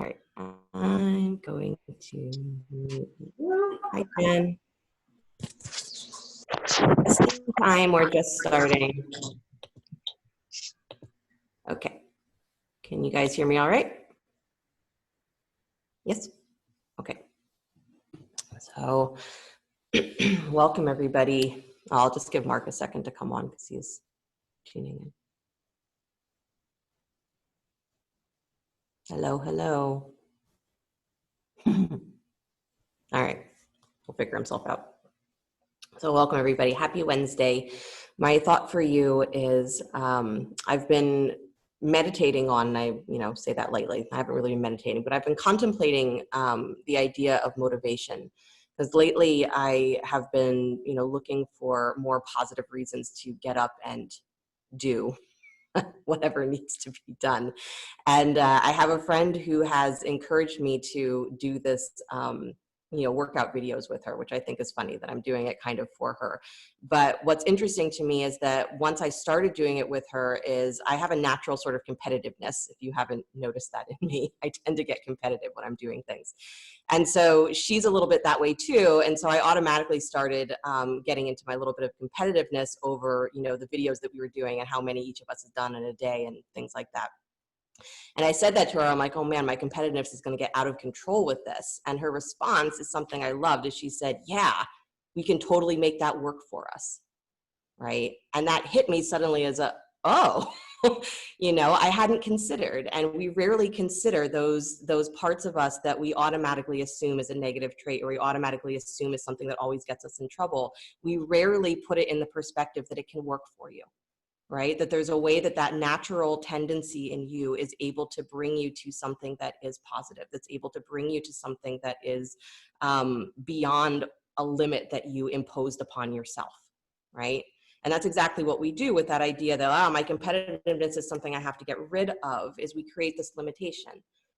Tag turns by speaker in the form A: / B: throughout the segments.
A: right, I'm going to mute you. Hi, Jen. Testing time, we're just starting. Okay, can you guys hear me all right? Yes? Okay. So, welcome everybody. I'll just give Mark a second to come on because he's tuning in. Hello, hello. All right, we'll figure himself out. So welcome everybody, happy Wednesday. My thought for you is I've been meditating on, I say that lightly, I haven't really been meditating, but I've been contemplating the idea of motivation. Because lately I have been looking for more positive reasons to get up and do whatever needs to be done. And I have a friend who has encouraged me to do this workout videos with her, which I think is funny that I'm doing it kind of for her. But what's interesting to me is that once I started doing it with her is I have a natural sort of competitiveness. If you haven't noticed that in me, I tend to get competitive when I'm doing things. And so she's a little bit that way too. And so I automatically started getting into my little bit of competitiveness over, the videos that we were doing and how many each of us has done in a day and things like that. And I said that to her, I'm like, oh man, my competitiveness is going to get out of control with this. And her response is something I loved, is she said, yeah, we can totally make that work for us, right? And that hit me suddenly as I hadn't considered. And we rarely consider those parts of us that we automatically assume is a negative trait, or we automatically assume is something that always gets us in trouble. We rarely put it in the perspective that it can work for you. Right? That there's a way that natural tendency in you is able to bring you to something that is positive, that's able to bring you to something that is beyond a limit that you imposed upon yourself, right? And that's exactly what we do with that idea that, my competitiveness is something I have to get rid of, is we create this limitation.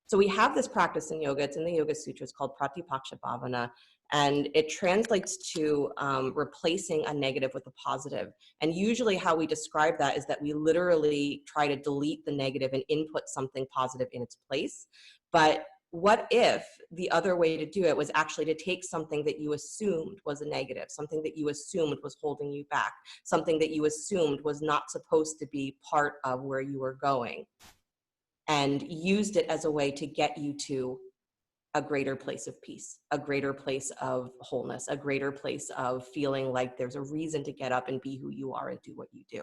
A: So we have this practice in yoga, it's in the Yoga Sutras, called Pratipaksha Bhavana, and it translates to replacing a negative with a positive. And usually how we describe that is that we literally try to delete the negative and input something positive in its place. But what if the other way to do it was actually to take something that you assumed was a negative, something that you assumed was holding you back, something that you assumed was not supposed to be part of where you were going, and used it as a way to get you to a greater place of peace, a greater place of wholeness, a greater place of feeling like there's a reason to get up and be who you are and do what you do,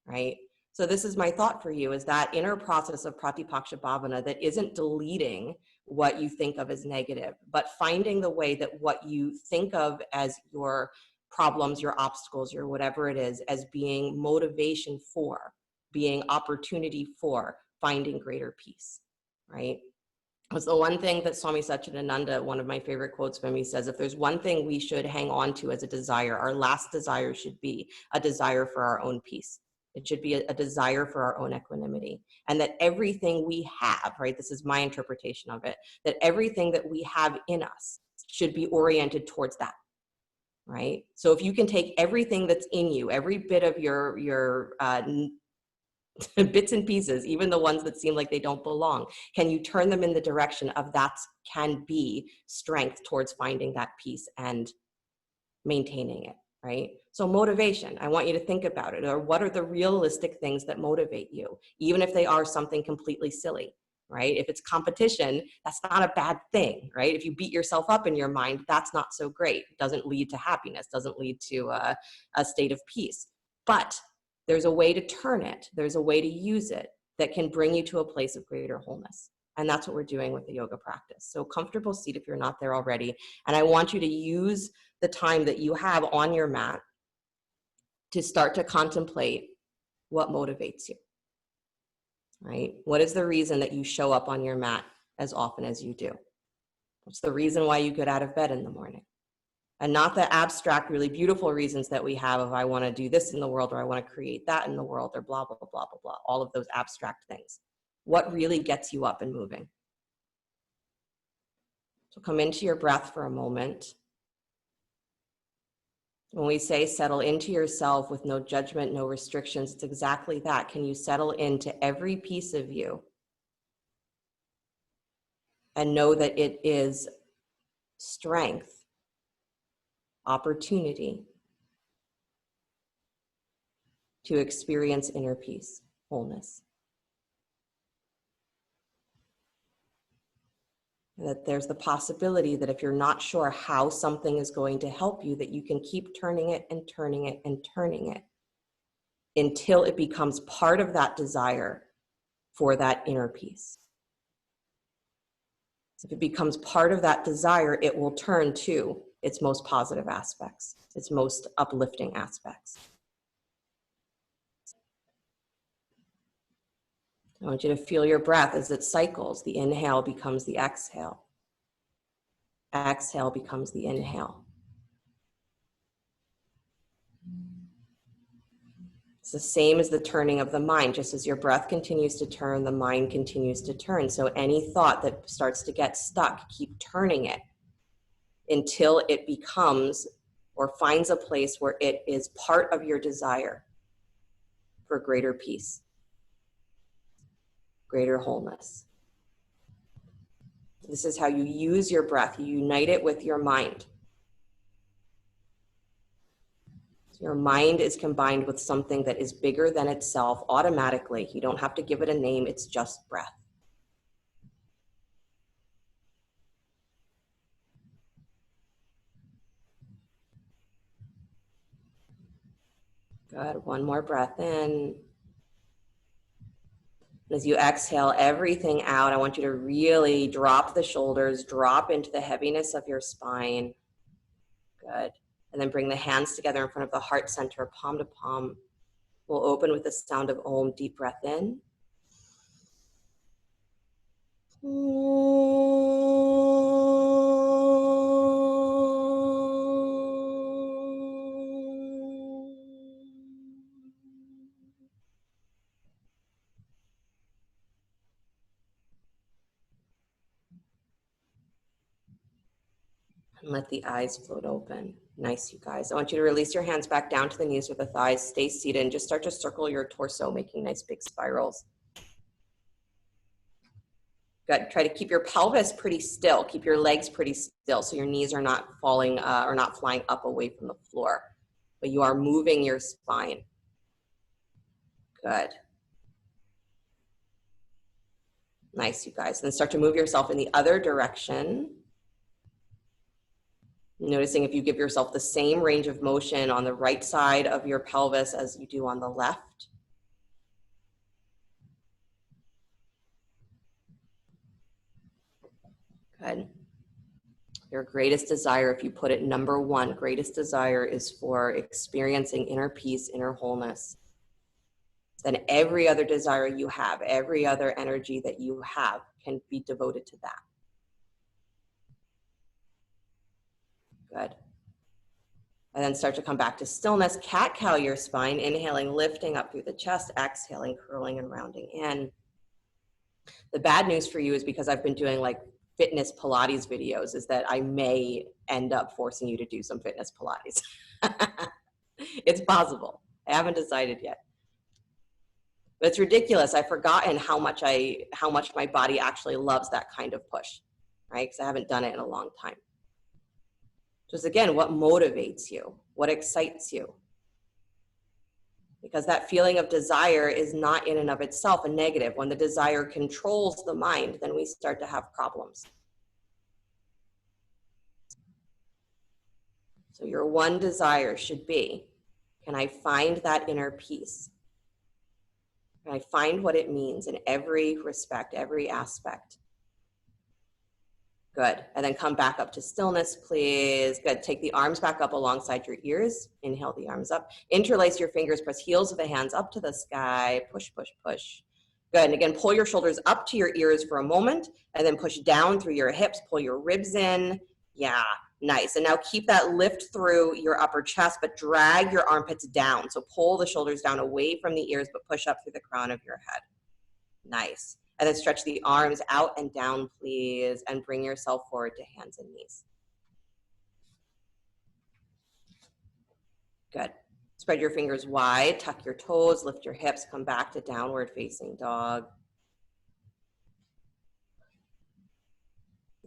A: right? So this is my thought for you, is that inner process of Pratipaksha Bhavana that isn't deleting what you think of as negative, but finding the way that what you think of as your problems, your obstacles, your whatever it is, as being motivation for, being opportunity for finding greater peace, right? Was the one thing that Swami Satchidananda, one of my favorite quotes from him, says, if there's one thing we should hang on to as a desire, our last desire should be a desire for our own peace. It should be a desire for our own equanimity. And that everything we have, right, this is my interpretation of it, that everything that we have in us should be oriented towards that, right? So if you can take everything that's in you, every bit of your bits and pieces, even the ones that seem like they don't belong, can you turn them in the direction of that can be strength towards finding that peace and maintaining it, right? So motivation, I want you to think about it, or what are the realistic things that motivate you, even if they are something completely silly, right? If it's competition, that's not a bad thing, right? If you beat yourself up in your mind, that's not so great. It doesn't lead to happiness, doesn't lead to a state of peace. But there's a way to turn it. There's a way to use it that can bring you to a place of greater wholeness. And that's what we're doing with the yoga practice. So comfortable seat if you're not there already. And I want you to use the time that you have on your mat to start to contemplate what motivates you, right? What is the reason that you show up on your mat as often as you do? What's the reason why you get out of bed in the morning? And not the abstract, really beautiful reasons that we have of I want to do this in the world, or I want to create that in the world, or blah, blah, blah, blah, blah, blah, all of those abstract things. What really gets you up and moving? So come into your breath for a moment. When we say settle into yourself with no judgment, no restrictions, it's exactly that. Can you settle into every piece of you and know that it is strength, opportunity to experience inner peace, wholeness. That there's the possibility that if you're not sure how something is going to help you, that you can keep turning it and turning it and turning it until it becomes part of that desire for that inner peace. If it becomes part of that desire, it will turn to its most positive aspects, its most uplifting aspects. I want you to feel your breath as it cycles. The inhale becomes the exhale. Exhale becomes the inhale. It's the same as the turning of the mind. Just as your breath continues to turn, the mind continues to turn. So any thought that starts to get stuck, keep turning it until it becomes or finds a place where it is part of your desire for greater peace, greater wholeness. This is how you use your breath. You unite it with your mind. Your mind is combined with something that is bigger than itself automatically. You don't have to give it a name. It's just breath. Good. One more breath in. As you exhale everything out, I want you to really drop the shoulders, drop into the heaviness of your spine. Good. And then bring the hands together in front of the heart center, palm to palm. We'll open with the sound of Om. Deep breath in. And let the eyes float open. Nice, you guys. I want you to release your hands back down to the knees or the thighs. Stay seated and just start to circle your torso, making nice big spirals. Good. Try to keep your pelvis pretty still. Keep your legs pretty still so your knees are not falling or not flying up away from the floor. But you are moving your spine. Good. Nice, you guys. Then start to move yourself in the other direction. Noticing if you give yourself the same range of motion on the right side of your pelvis as you do on the left. Good. Your greatest desire, if you put it number one, greatest desire is for experiencing inner peace, inner wholeness. Then every other desire you have, every other energy that you have can be devoted to that. Good. And then start to come back to stillness. Cat-cow your spine, inhaling, lifting up through the chest, exhaling, curling and rounding in. The bad news for you is because I've been doing like fitness Pilates videos is that I may end up forcing you to do some fitness Pilates. It's possible. I haven't decided yet. But it's ridiculous. I've forgotten how much my body actually loves that kind of push, right? Because I haven't done it in a long time. Just again, what motivates you? What excites you? Because that feeling of desire is not in and of itself a negative. When the desire controls the mind, then we start to have problems. So your one desire should be, can I find that inner peace? Can I find what it means in every respect, every aspect? Good. And then come back up to stillness, please. Good. Take the arms back up alongside your ears. Inhale the arms up. Interlace your fingers, press heels of the hands up to the sky. Push, push, push. Good. And again, pull your shoulders up to your ears for a moment and then push down through your hips. Pull your ribs in. Yeah, nice. And now keep that lift through your upper chest, but drag your armpits down. So pull the shoulders down away from the ears, but push up through the crown of your head. Nice. And then stretch the arms out and down, please, and bring yourself forward to hands and knees. Good. Spread your fingers wide, tuck your toes, lift your hips, come back to downward facing dog.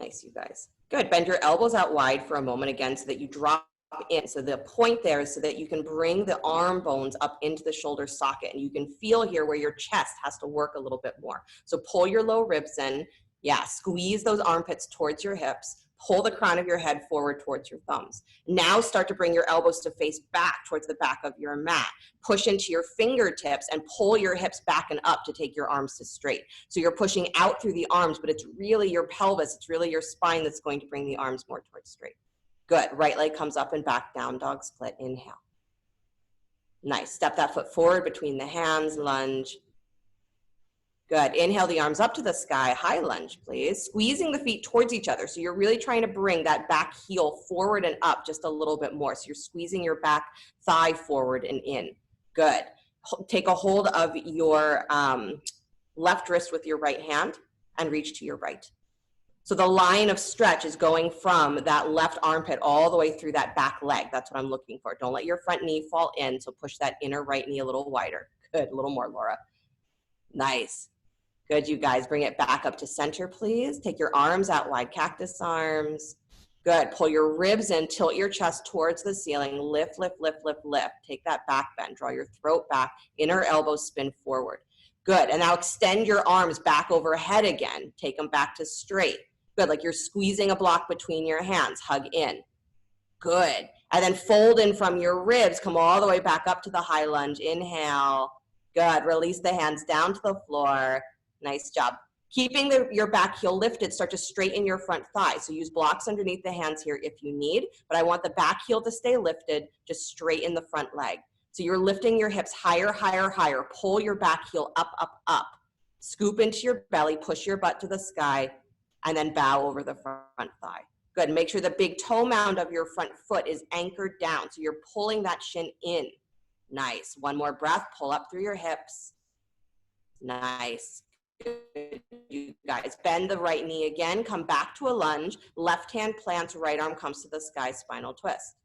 A: Nice, you guys. Good. Bend your elbows out wide for a moment again so that you drop in. So the point there is so that you can bring the arm bones up into the shoulder socket, and you can feel here where your chest has to work a little bit more. So pull your low ribs in. Yeah, squeeze those armpits towards your hips. Pull the crown of your head forward towards your thumbs. Now start to bring your elbows to face back towards the back of your mat. Push into your fingertips and pull your hips back and up to take your arms to straight. So you're pushing out through the arms, but it's really your pelvis, it's really your spine that's going to bring the arms more towards straight. Good. Right leg comes up and back, down dog split. Inhale. Nice. Step that foot forward between the hands, lunge. Good. Inhale the arms up to the sky. High lunge, please. Squeezing the feet towards each other. So you're really trying to bring that back heel forward and up just a little bit more. So you're squeezing your back thigh forward and in. Good. Take a hold of your left wrist with your right hand and reach to your right. So the line of stretch is going from that left armpit all the way through that back leg. That's what I'm looking for. Don't let your front knee fall in. So push that inner right knee a little wider. Good. A little more, Laura. Nice. Good, you guys. Bring it back up to center, please. Take your arms out wide, cactus arms. Good. Pull your ribs in, tilt your chest towards the ceiling. Lift, lift, lift, lift, lift. Take that back bend. Draw your throat back. Inner elbows spin forward. Good. And now extend your arms back overhead again. Take them back to straight. Good. Like you're squeezing a block between your hands. Hug in. Good. And then fold in from your ribs. Come all the way back up to the high lunge. Inhale. Good. Release the hands down to the floor. Nice job. Keeping your back heel lifted, start to straighten your front thigh. So use blocks underneath the hands here if you need, but I want the back heel to stay lifted, just straighten the front leg. So you're lifting your hips higher, higher, higher. Pull your back heel up, up, up. Scoop into your belly, push your butt to the sky, and then bow over the front thigh. Good. Make sure the big toe mound of your front foot is anchored down. So you're pulling that shin in. Nice. One more breath. Pull up through your hips. Nice. Good. You guys bend the right knee again, come back to a lunge, left hand plants, right arm comes to the sky, spinal twist.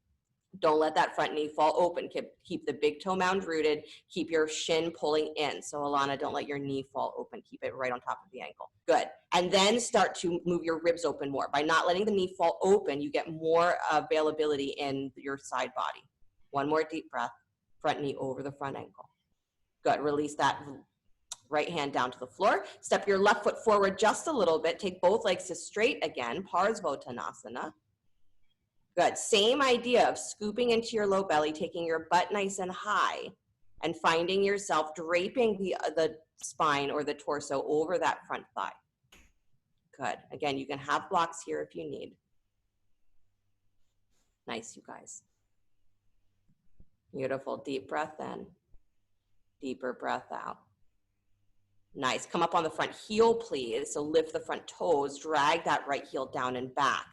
A: Don't let that front knee fall open. Keep the big toe mound rooted, keep your shin pulling in. So Alana, don't let your knee fall open, keep it right on top of the ankle. Good. And then start to move your ribs open more. By not letting the knee fall open, you get more availability in your side body. One more deep breath, front knee over the front ankle. Good. Release that right hand down to the floor. Step your left foot forward just a little bit. Take both legs to straight again, Parsvottanasana. Good. Same idea of scooping into your low belly, taking your butt nice and high, and finding yourself draping the spine or the torso over that front thigh. Good. Again, you can have blocks here if you need. Nice, you guys. Beautiful. Deep breath in. Deeper breath out. Nice. Come up on the front heel, please. So lift the front toes, drag that right heel down and back.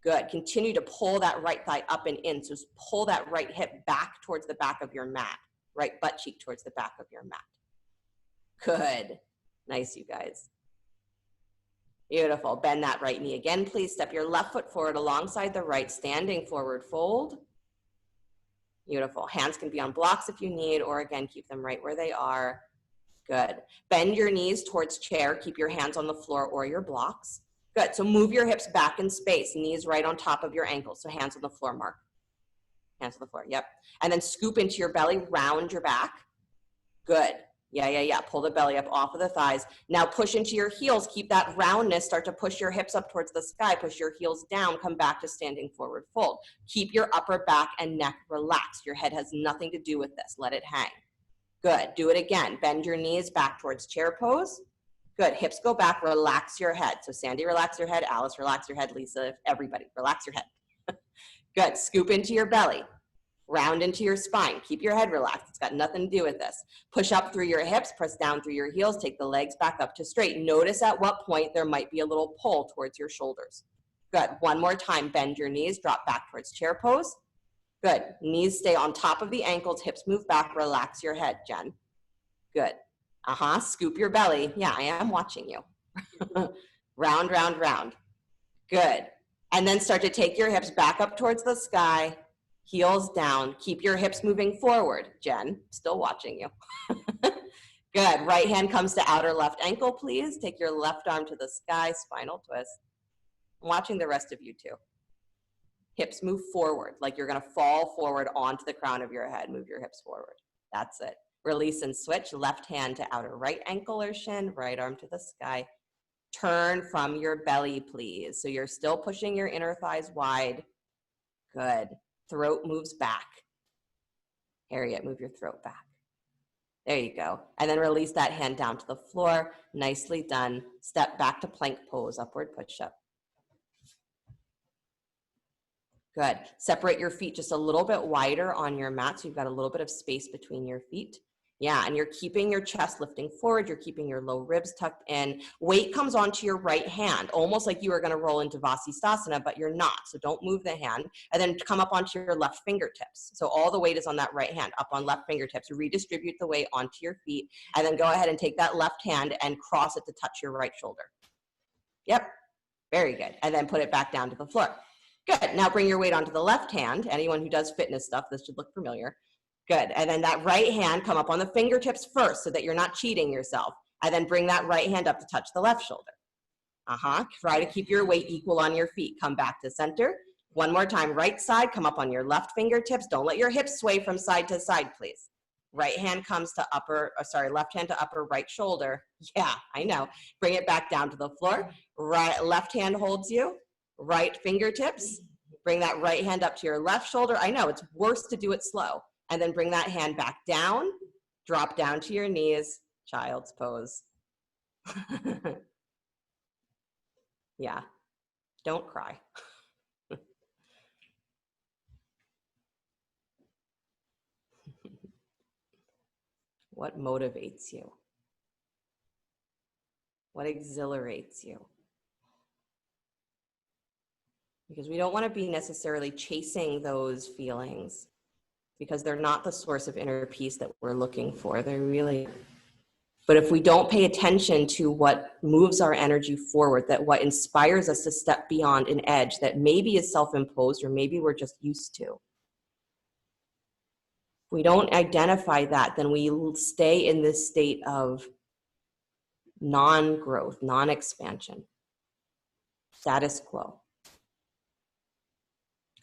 A: Good. Continue to pull that right thigh up and in. So pull that right hip back towards the back of your mat. Right butt cheek towards the back of your mat. Good. Nice, you guys. Beautiful. Bend that right knee again, please. Step your left foot forward alongside the right, standing forward fold. Beautiful. Hands can be on blocks if you need, or again, keep them right where they are. Good. Bend your knees towards chair. Keep your hands on the floor or your blocks. Good. So move your hips back in space. Knees right on top of your ankles. So hands on the floor, Mark. Hands on the floor. Yep. And then scoop into your belly. Round your back. Good. Yeah. Pull the belly up off of the thighs. Now push into your heels. Keep that roundness. Start to push your hips up towards the sky. Push your heels down. Come back to standing forward fold. Keep your upper back and neck relaxed. Your head has nothing to do with this. Let it hang. Good. Do it again. Bend your knees back towards chair pose. Good. Hips go back. Relax your head. So Sandy, relax your head. Alice, relax your head. Lisa, everybody, relax your head. Good. Scoop into your belly. Round into your spine. Keep your head relaxed. It's got nothing to do with this. Push up through your hips. Press down through your heels. Take the legs back up to straight. Notice at what point there might be a little pull towards your shoulders. Good. One more time. Bend your knees. Drop back towards chair pose. Good. Knees stay on top of the ankles. Hips move back. Relax your head, Jen. Good. Scoop your belly. Yeah, I am watching you. Round, round, round. Good. And then start to take your hips back up towards the sky. Heels down. Keep your hips moving forward. Jen, still watching you. Good. Right hand comes to outer left ankle, please. Take your left arm to the sky. Spinal twist. I'm watching the rest of you too. Hips move forward, like you're gonna fall forward onto the crown of your head. Move your hips forward. That's it. Release and switch. Left hand to outer right ankle or shin, right arm to the sky. Turn from your belly, please. So you're still pushing your inner thighs wide. Good. Throat moves back. Harriet, move your throat back. There you go. And then release that hand down to the floor. Nicely done. Step back to plank pose, upward push-up. Good. Separate your feet just a little bit wider on your mat so you've got a little bit of space between your feet. Yeah, and you're keeping your chest lifting forward. You're keeping your low ribs tucked in. Weight comes onto your right hand, almost like you are going to roll into Vasisthasana, but you're not. So don't move the hand. And then come up onto your left fingertips. So all the weight is on that right hand, up on left fingertips. Redistribute the weight onto your feet. And then go ahead and take that left hand and cross it to touch your right shoulder. Yep, very good. And then put it back down to the floor. Good. Now bring your weight onto the left hand. Anyone who does fitness stuff, this should look familiar. Good. And then that right hand, come up on the fingertips first so that you're not cheating yourself. And then bring that right hand up to touch the left shoulder. Try to keep your weight equal on your feet. Come back to center. One more time. Right side, come up on your left fingertips. Don't let your hips sway from side to side, please. Right hand comes to left hand to upper right shoulder. Yeah, I know. Bring it back down to the floor. Left hand holds you. Right fingertips, bring that right hand up to your left shoulder. I know, it's worse to do it slow. And then bring that hand back down, drop down to your knees, child's pose. Yeah, don't cry. What motivates you? What exhilarates you? Because we don't want to be necessarily chasing those feelings because they're not the source of inner peace that we're looking for. They're really, but if we don't pay attention to what moves our energy forward, that what inspires us to step beyond an edge that maybe is self-imposed or maybe we're just used to. If we don't identify that, then we stay in this state of non-growth, non-expansion, status quo.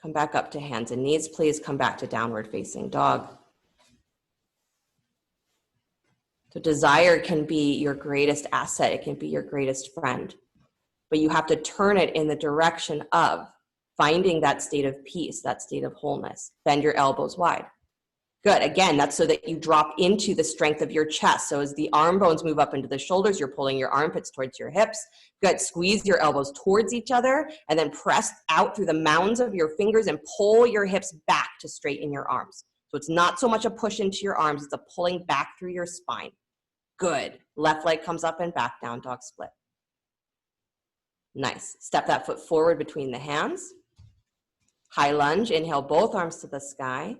A: Come back up to hands and knees, please. Come back to downward facing dog. So desire can be your greatest asset. It can be your greatest friend. But you have to turn it in the direction of finding that state of peace, that state of wholeness. Bend your elbows wide. Good. Again, that's so that you drop into the strength of your chest. So as the arm bones move up into the shoulders, you're pulling your armpits towards your hips. Good. Squeeze your elbows towards each other and then press out through the mounds of your fingers and pull your hips back to straighten your arms. So it's not so much a push into your arms, it's a pulling back through your spine. Good. Left leg comes up and back, down dog split. Nice. Step that foot forward between the hands. High lunge. Inhale both arms to the sky.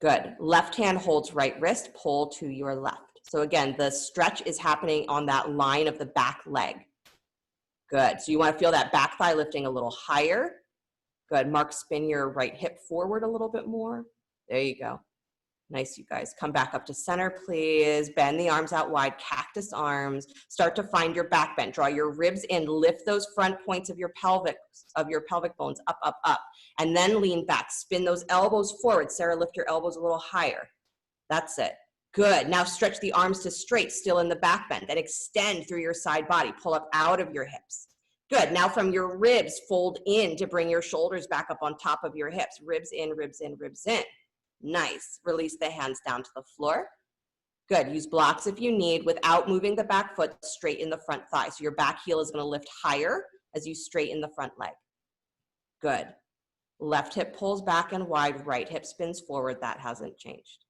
A: Good. Left hand holds right wrist, pull to your left. So again, the stretch is happening on that line of the back leg. Good. So you want to feel that back thigh lifting a little higher. Good. Mark, spin your right hip forward a little bit more. There you go. Nice, you guys. Come back up to center, please. Bend the arms out wide, cactus arms. Start to find your back bend. Draw your ribs in. Lift those front points of your pelvic bones up, up, up. And then lean back. Spin those elbows forward. Sarah, lift your elbows a little higher. That's it. Good. Now stretch the arms to straight, still in the back bend. Then extend through your side body. Pull up out of your hips. Good. Now from your ribs, fold in to bring your shoulders back up on top of your hips. Ribs in, ribs in, ribs in. Nice. Release the hands down to the floor. Good. Use blocks if you need without moving the back foot, straighten the front thigh. So your back heel is going to lift higher as you straighten the front leg. Good. Left hip pulls back and wide, right hip spins forward. That hasn't changed.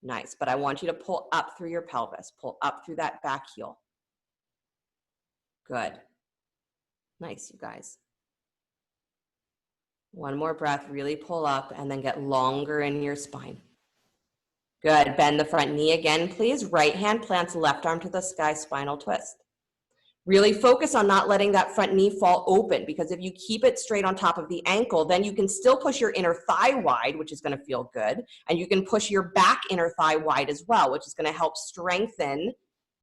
A: Nice. But I want you to pull up through your pelvis. Pull up through that back heel. Good. Nice, you guys. One more breath, really pull up and then get longer in your spine. Good. Bend the front knee again, please. Right hand plants left arm to the sky, spinal twist. Really focus on not letting that front knee fall open, because if you keep it straight on top of the ankle, then you can still push your inner thigh wide, which is going to feel good. And you can push your back inner thigh wide as well, which is going to help strengthen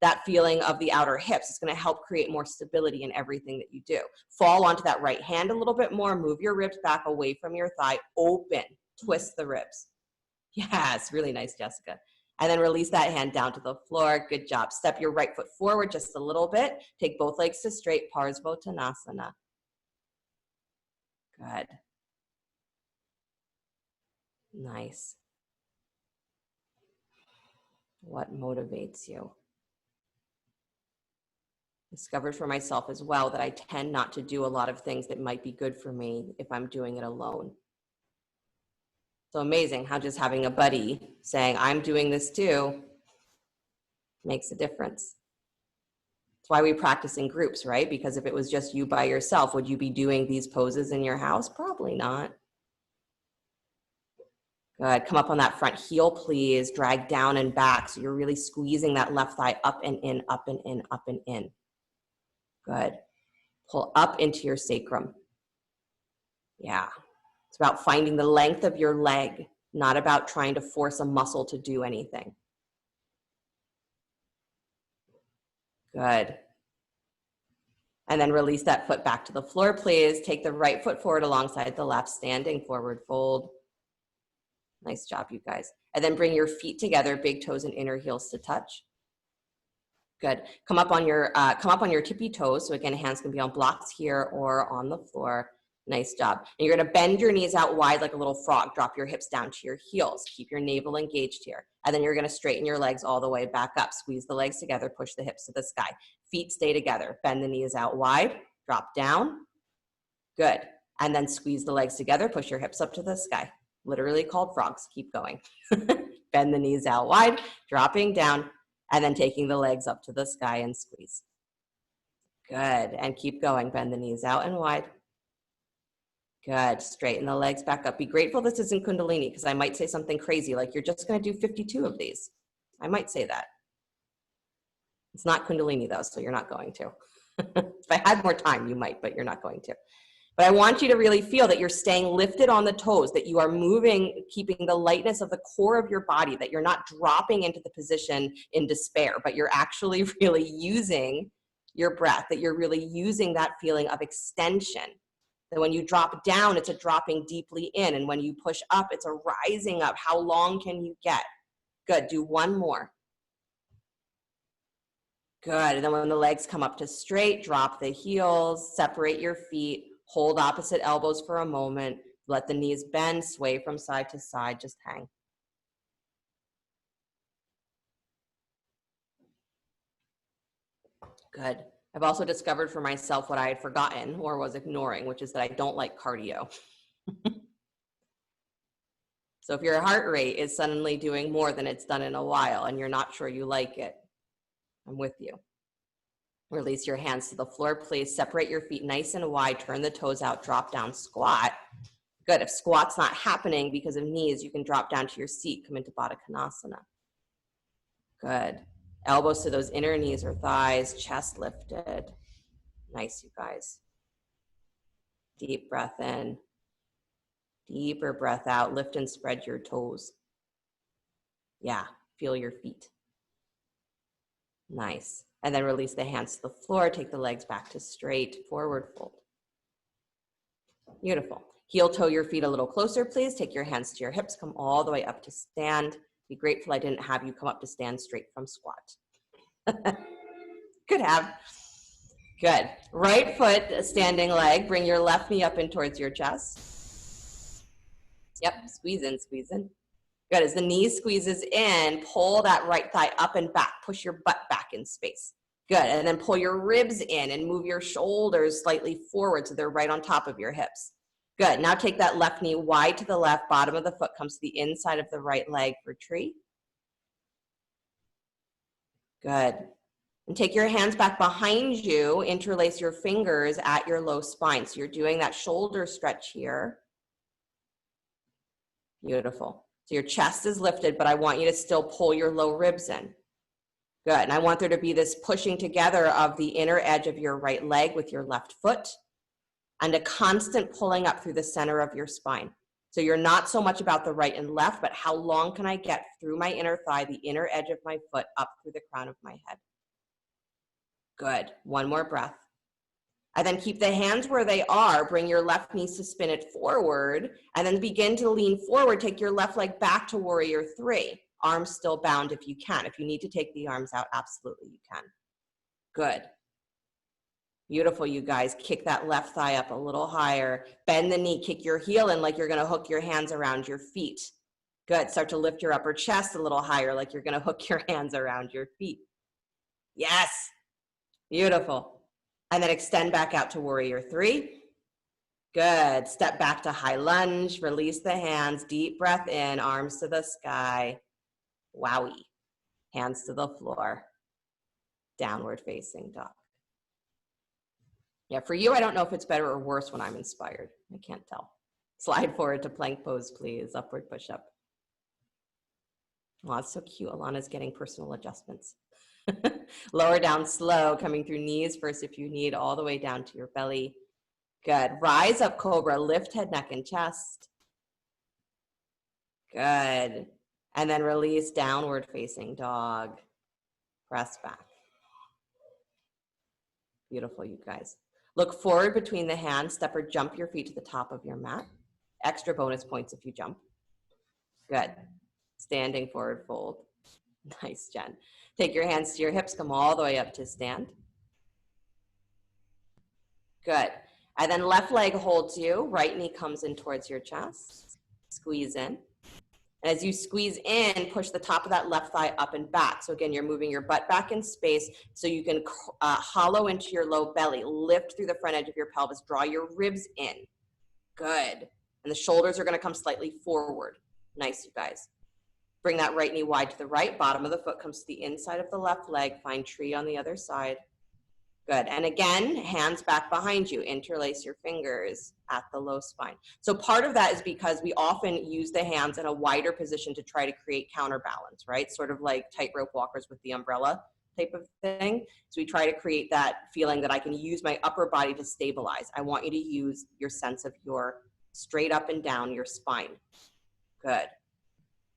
A: that feeling of the outer hips. It's going to help create more stability in everything that you do. Fall onto that right hand a little bit more. Move your ribs back away from your thigh. Open. Twist the ribs. Yes, really nice, Jessica. And then release that hand down to the floor. Good job. Step your right foot forward just a little bit. Take both legs to straight. Parsvottanasana. Good. Nice. What motivates you? Discovered for myself as well that I tend not to do a lot of things that might be good for me if I'm doing it alone. So amazing how just having a buddy saying, I'm doing this too, makes a difference. That's why we practice in groups, right? Because if it was just you by yourself, would you be doing these poses in your house? Probably not. Good. Come up on that front heel, please. Drag down and back. So you're really squeezing that left thigh up and in, up and in, up and in. Good. Pull up into your sacrum. Yeah. It's about finding the length of your leg, not about trying to force a muscle to do anything. Good. And then release that foot back to the floor, please. Take the right foot forward alongside the left, standing forward fold. Nice job, you guys. And then bring your feet together, big toes and inner heels to touch. Good. Come up on your tippy toes. So again, hands can be on blocks here or on the floor. Nice job. And you're going to bend your knees out wide like a little frog. Drop your hips down to your heels. Keep your navel engaged here. And then you're going to straighten your legs all the way back up. Squeeze the legs together. Push the hips to the sky. Feet stay together. Bend the knees out wide. Drop down. Good. And then squeeze the legs together. Push your hips up to the sky. Literally called frogs. Keep going. Bend the knees out wide. Dropping down. And then taking the legs up to the sky and squeeze. Good. And keep going. Bend the knees out and wide. Good. Straighten the legs back up. Be grateful this isn't Kundalini, because I might say something crazy like you're just going to do 52 of these. I might say that. It's not Kundalini though, so you're not going to. If I had more time, you might, but you're not going to. But I want you to really feel that you're staying lifted on the toes, that you are moving, keeping the lightness of the core of your body, that you're not dropping into the position in despair, but you're actually really using your breath, that you're really using that feeling of extension. That when you drop down, it's a dropping deeply in. And when you push up, it's a rising up. How long can you get? Good. Do one more. Good. And then when the legs come up to straight, drop the heels, separate your feet, hold opposite elbows for a moment. Let the knees bend, sway from side to side. Just hang. Good. I've also discovered for myself what I had forgotten or was ignoring, which is that I don't like cardio. So if your heart rate is suddenly doing more than it's done in a while and you're not sure you like it, I'm with you. Release your hands to the floor, please. Separate your feet nice and wide. Turn the toes out. Drop down, squat. Good. If squat's not happening because of knees, you can drop down to your seat. Come into Baddha Konasana. Good. Elbows to those inner knees or thighs. Chest lifted. Nice, you guys. Deep breath in. Deeper breath out. Lift and spread your toes. Yeah. Feel your feet. Nice. And then release the hands to the floor. Take the legs back to straight. Forward fold. Beautiful. Heel toe your feet a little closer, please. Take your hands to your hips. Come all the way up to stand. Be grateful I didn't have you come up to stand straight from squat. Could have. Good. Right foot, standing leg. Bring your left knee up in towards your chest. Yep. Squeeze in, squeeze in. Good. As the knee squeezes in, pull that right thigh up and back. Push your butt back in space. Good. And then pull your ribs in and move your shoulders slightly forward so they're right on top of your hips. Good. Now take that left knee wide to the left. Bottom of the foot comes to the inside of the right leg for tree. Good. And take your hands back behind you. Interlace your fingers at your low spine. So you're doing that shoulder stretch here. Beautiful. So your chest is lifted, but I want you to still pull your low ribs in. Good. And I want there to be this pushing together of the inner edge of your right leg with your left foot and a constant pulling up through the center of your spine. So you're not so much about the right and left, but how long can I get through my inner thigh, the inner edge of my foot, up through the crown of my head? Good. One more breath. And then keep the hands where they are. Bring your left knee to spin it forward. And then begin to lean forward. Take your left leg back to warrior three. Arms still bound if you can. If you need to take the arms out, absolutely you can. Good. Beautiful, you guys. Kick that left thigh up a little higher. Bend the knee. Kick your heel in like you're going to hook your hands around your feet. Good. Start to lift your upper chest a little higher like you're going to hook your hands around your feet. Yes. Beautiful. And then extend back out to warrior three. Good. Step back to high lunge. Release the hands. Deep breath in. Arms to the sky. Wowie. Hands to the floor. Downward facing dog. Yeah, for you, I don't know if it's better or worse when I'm inspired. I can't tell. Slide forward to plank pose, please. Upward push-up. Oh, it's so cute. Alana's getting personal adjustments. Lower down slow, coming through knees first if you need, all the way down to your belly. Good. Rise up, cobra. Lift head, neck, and chest. Good. And then release, downward facing dog. Press back. Beautiful, you guys. Look forward between the hands. Step or jump your feet to the top of your mat. Extra bonus points if you jump. Good. Standing forward fold. Nice, Jen. Take your hands to your hips. Come all the way up to stand. Good. And then left leg holds you. Right knee comes in towards your chest. Squeeze in. And as you squeeze in, push the top of that left thigh up and back. So again, you're moving your butt back in space so you can hollow into your low belly. Lift through the front edge of your pelvis. Draw your ribs in. Good. And the shoulders are going to come slightly forward. Nice, you guys. Bring that right knee wide to the right. Bottom of the foot comes to the inside of the left leg. Find tree on the other side. Good. And again, hands back behind you. Interlace your fingers at the low spine. So part of that is because we often use the hands in a wider position to try to create counterbalance, right? Sort of like tightrope walkers with the umbrella type of thing. So we try to create that feeling that I can use my upper body to stabilize. I want you to use your sense of your straight up and down your spine. Good.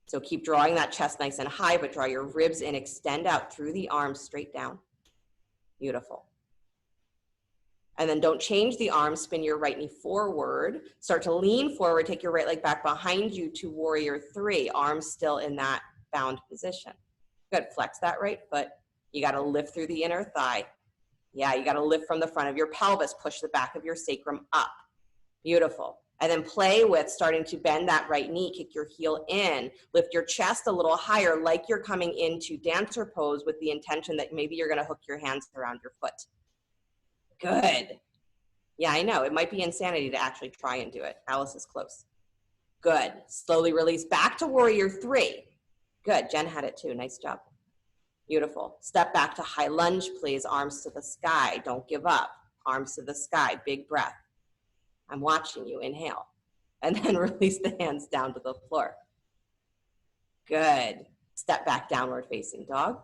A: So keep drawing that chest nice and high, but draw your ribs in, extend out through the arms straight down. Beautiful. And then don't change the arms, spin your right knee forward. Start to lean forward, take your right leg back behind you to warrior three, arms still in that bound position. Good, flex that right foot. You gotta lift through the inner thigh. Yeah, you gotta lift from the front of your pelvis, push the back of your sacrum up. Beautiful. And then play with starting to bend that right knee, kick your heel in, lift your chest a little higher like you're coming into dancer pose with the intention that maybe you're gonna hook your hands around your foot. Good. Yeah, I know. It might be insanity to actually try and do it. Alice is close. Good. Slowly release back to warrior three. Good. Jen had it too. Nice job. Beautiful. Step back to high lunge, please. Arms to the sky. Don't give up. Arms to the sky. Big breath. I'm watching you. Inhale. And then release the hands down to the floor. Good. Step back, downward facing dog.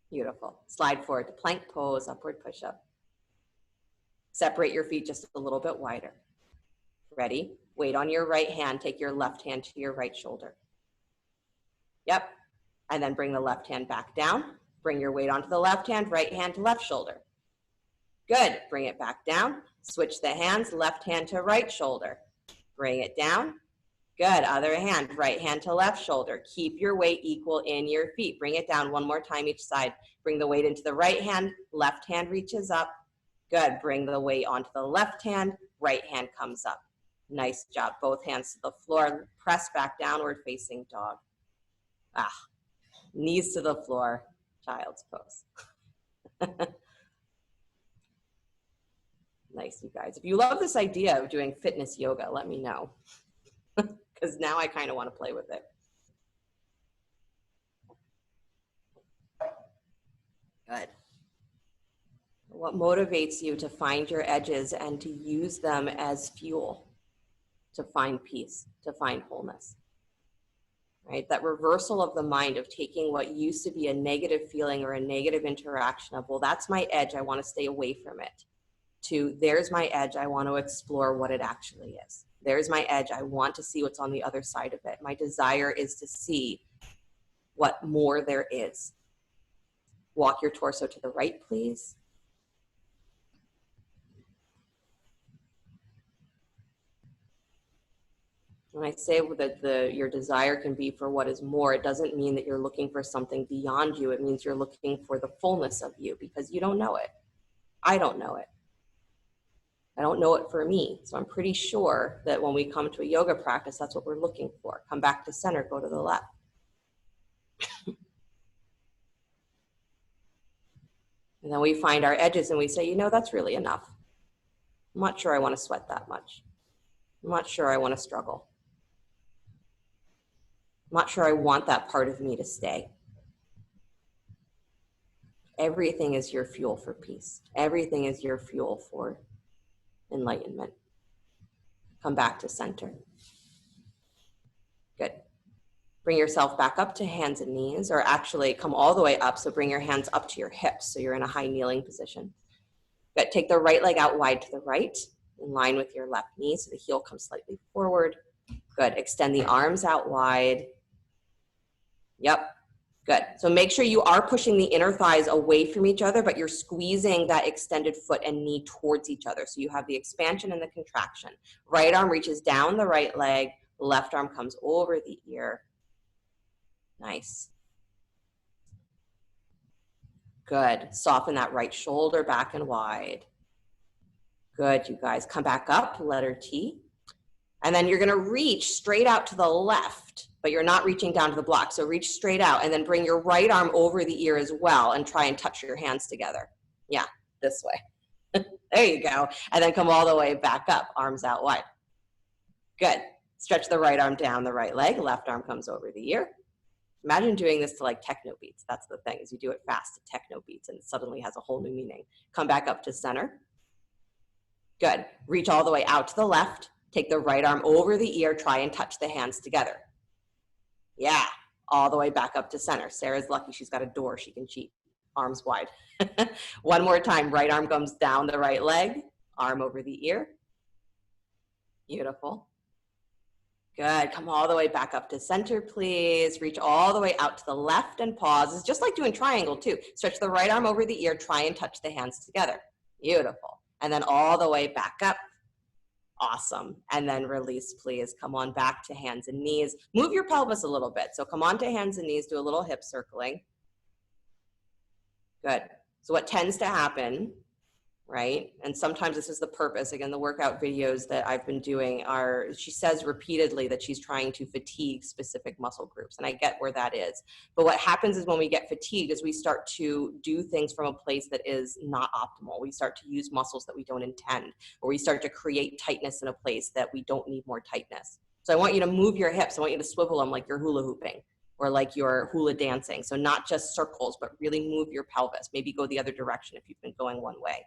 A: Beautiful. Slide forward to plank pose, upward push-up. Separate your feet just a little bit wider. Ready? Weight on your right hand. Take your left hand to your right shoulder. Yep. And then bring the left hand back down. Bring your weight onto the left hand, right hand to left shoulder. Good. Bring it back down. Switch the hands, left hand to right shoulder. Bring it down. Good. Other hand, right hand to left shoulder. Keep your weight equal in your feet. Bring it down one more time each side. Bring the weight into the right hand. Left hand reaches up. Good. Bring the weight onto the left hand. Right hand comes up. Nice job. Both hands to the floor. Press back, downward facing dog. Knees to the floor. Child's pose. Nice, you guys. If you love this idea of doing fitness yoga, let me know. Because now I kind of want to play with it. Good. What motivates you to find your edges and to use them as fuel to find peace, to find wholeness, right? That reversal of the mind of taking what used to be a negative feeling or a negative interaction of, well, that's my edge, I want to stay away from it, to there's my edge, I want to explore what it actually is. There's my edge, I want to see what's on the other side of it. My desire is to see what more there is. Walk your torso to the right, please. When I say that your desire can be for what is more, it doesn't mean that you're looking for something beyond you. It means you're looking for the fullness of you, because you don't know it. I don't know it. I don't know it for me. So I'm pretty sure that when we come to a yoga practice, that's what we're looking for. Come back to center, go to the left. And then we find our edges and we say, you know, that's really enough. I'm not sure I want to sweat that much. I'm not sure I want to struggle. I'm not sure I want that part of me to stay. Everything is your fuel for peace. Everything is your fuel for enlightenment. Come back to center. Good. Bring yourself back up to hands and knees, or actually come all the way up. So bring your hands up to your hips. So you're in a high kneeling position. Good. Take the right leg out wide to the right, in line with your left knee. So the heel comes slightly forward. Good. Extend the arms out wide. Yep. Good. So make sure you are pushing the inner thighs away from each other, but you're squeezing that extended foot and knee towards each other. So you have the expansion and the contraction. Right arm reaches down the right leg. Left arm comes over the ear. Nice. Good. Soften that right shoulder back and wide. Good, you guys. Come back up, letter T. And then you're going to reach straight out to the left, but you're not reaching down to the block. So reach straight out and then bring your right arm over the ear as well and try and touch your hands together. Yeah, this way. There you go. And then come all the way back up, arms out wide. Good. Stretch the right arm down the right leg. Left arm comes over the ear. Imagine doing this to like techno beats. That's the thing, is you do it fast to techno beats and it suddenly has a whole new meaning. Come back up to center. Good. Reach all the way out to the left. Take the right arm over the ear. Try and touch the hands together. Yeah. All the way back up to center. Sarah's lucky she's got a door she can cheat. Arms wide. One more time. Right arm comes down the right leg. Arm over the ear. Beautiful. Good. Come all the way back up to center, please. Reach all the way out to the left and pause. It's just like doing triangle too. Stretch the right arm over the ear. Try and touch the hands together. Beautiful. And then all the way back up. Awesome. And then release, please. Come on back to hands and knees. Move your pelvis a little bit. So come on to hands and knees. Do a little hip circling. Good. So what tends to happen, right? And sometimes this is the purpose. Again, the workout videos that I've been doing are, she says repeatedly that she's trying to fatigue specific muscle groups. And I get where that is. But what happens is when we get fatigued is we start to do things from a place that is not optimal. We start to use muscles that we don't intend, or we start to create tightness in a place that we don't need more tightness. So I want you to move your hips. I want you to swivel them like you're hula hooping or like you're hula dancing. So not just circles, but really move your pelvis. Maybe go the other direction if you've been going one way.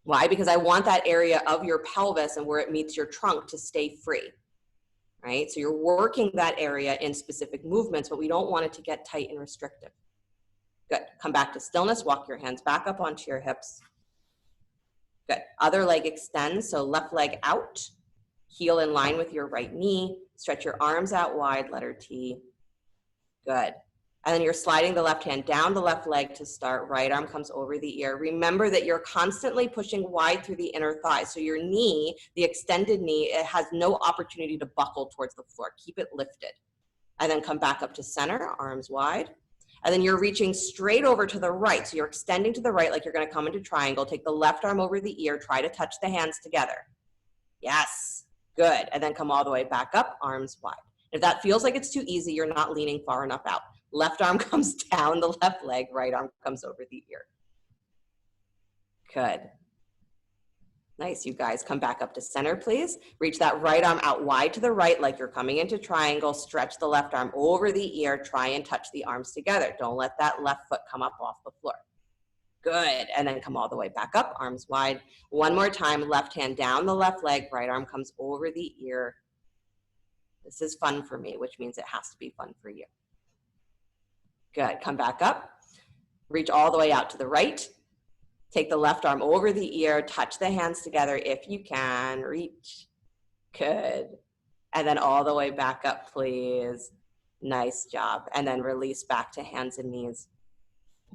A: Why? Because I want that area of your pelvis and where it meets your trunk to stay free, right? So you're working that area in specific movements, but we don't want it to get tight and restrictive. Good. Come back to stillness. Walk your hands back up onto your hips. Good. Other leg extends. So left leg out, heel in line with your right knee. Stretch your arms out wide, letter T. Good. And then you're sliding the left hand down the left leg to start. Right arm comes over the ear. Remember that you're constantly pushing wide through the inner thigh. So your knee, the extended knee, it has no opportunity to buckle towards the floor. Keep it lifted. And then come back up to center, arms wide. And then you're reaching straight over to the right. So you're extending to the right like you're going to come into triangle. Take the left arm over the ear. Try to touch the hands together. Yes. Good. And then come all the way back up, arms wide. If that feels like it's too easy, you're not leaning far enough out. Left arm comes down the left leg, right arm comes over the ear. Good. Nice, you guys. Come back up to center, please. Reach that right arm out wide to the right like you're coming into triangle. Stretch the left arm over the ear. Try and touch the arms together. Don't let that left foot come up off the floor. Good. And then come all the way back up, arms wide. One more time, left hand down the left leg, right arm comes over the ear. This is fun for me, which means it has to be fun for you. Good. Come back up. Reach all the way out to the right. Take the left arm over the ear. Touch the hands together if you can. Reach. Good. And then all the way back up, please. Nice job. And then release back to hands and knees.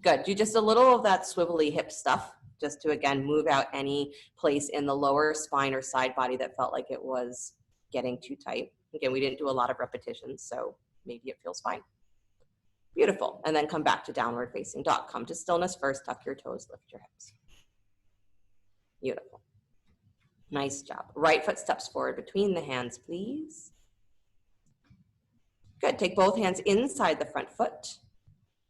A: Good. Do just a little of that swivelly hip stuff, just to, again, move out any place in the lower spine or side body that felt like it was getting too tight. Again, we didn't do a lot of repetitions, so maybe it feels fine. Beautiful. And then come back to downward facing dog. Come to stillness first, tuck your toes, lift your hips. Beautiful. Nice job. Right foot steps forward between the hands, please. Good. Take both hands inside the front foot.